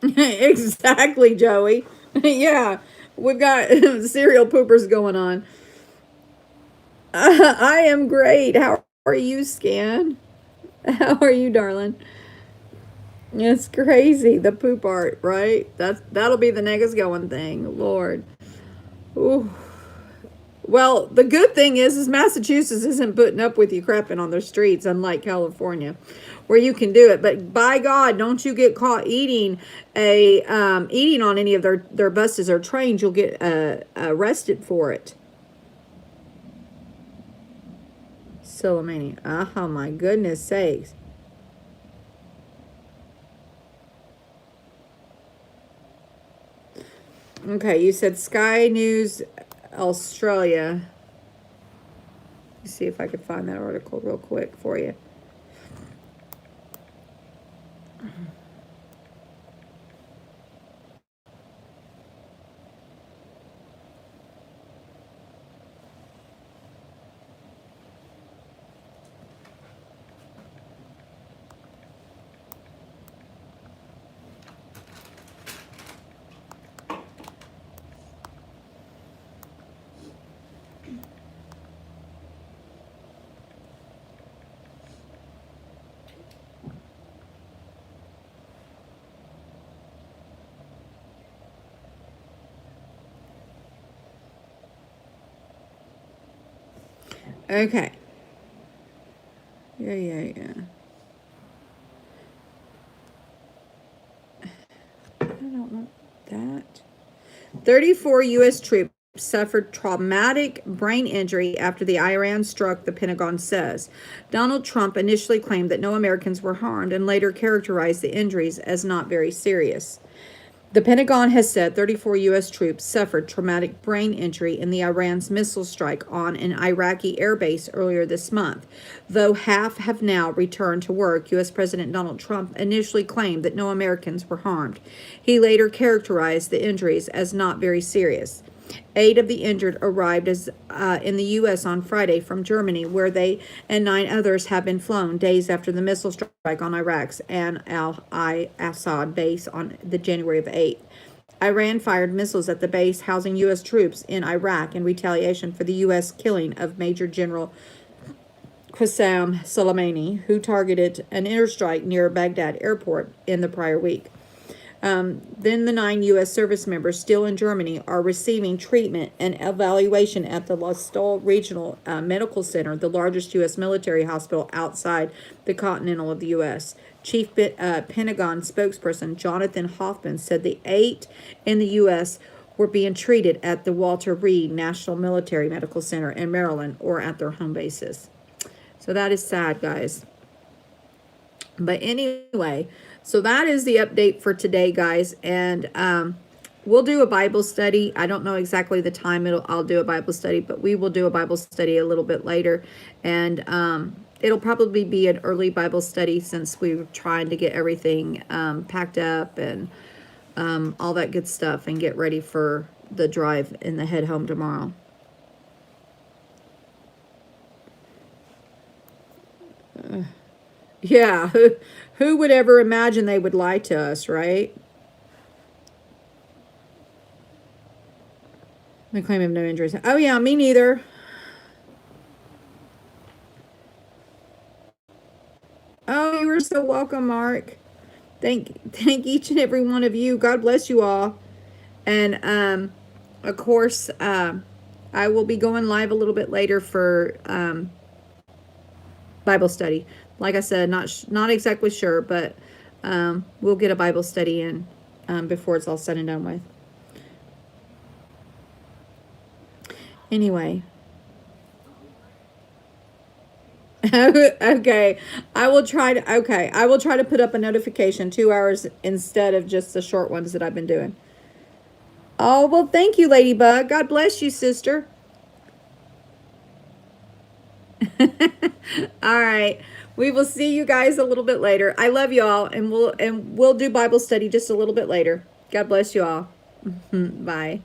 Exactly, Joey. Yeah, we've got serial poopers going on. I am great. How are you, Scan? How are you, darling? It's crazy, the poop art, right? That'll be the next going thing. Lord. Ooh. Well, the good thing is Massachusetts isn't putting up with you crapping on their streets, unlike California, where you can do it. But by God, don't you get caught eating on any of their buses or trains, you'll get arrested for it. Soleimani. Oh my goodness sakes. Okay, you said Sky News Australia. Let's see if I could find that article real quick for you. Okay. Yeah. I don't want that. 34 U.S. troops suffered traumatic brain injury after the Iran struck, the Pentagon says. Donald Trump initially claimed that no Americans were harmed and later characterized the injuries as not very serious. The Pentagon has said 34 U.S. troops suffered traumatic brain injury in the Iran's missile strike on an Iraqi airbase earlier this month. Though half have now returned to work, U.S. President Donald Trump initially claimed that no Americans were harmed. He later characterized the injuries as not very serious. 8 of the injured arrived in the U.S. on Friday from Germany, where they and 9 others have been flown days after the missile strike on Iraq's An al-Assad base on the January of 8th. Iran fired missiles at the base housing U.S. troops in Iraq in retaliation for the U.S. killing of Major General Qasem Soleimani, who targeted an airstrike near Baghdad airport in the prior week. Then the 9 U.S. service members still in Germany are receiving treatment and evaluation at the Lostol Regional Medical Center, the largest U.S. military hospital outside the continental of the U.S. Chief Pentagon spokesperson Jonathan Hoffman said the 8 in the U.S. were being treated at the Walter Reed National Military Medical Center in Maryland or at their home bases. So that is sad, guys. But anyway, so that is the update for today, guys. And we'll do a Bible study. I don't know exactly the time I'll do a Bible study, but we will do a Bible study a little bit later. And it'll probably be an early Bible study since we're trying to get everything packed up and all that good stuff and get ready for the drive and the head home tomorrow. Yeah, who would ever imagine they would lie to us, right? They claim I have no injuries. Oh yeah, me neither. Oh, you are so welcome, Mark. Thank each and every one of you. God bless you all. And of course, I will be going live a little bit later for Bible study. Like I said, not exactly sure, but we'll get a Bible study in before it's all said and done with. Anyway. Okay. I will try to put up a notification 2 hours instead of just the short ones that I've been doing. Oh, well, thank you, Ladybug. God bless you, sister. All right. We will see you guys a little bit later. I love you all, and we'll do Bible study just a little bit later. God bless you all. Bye.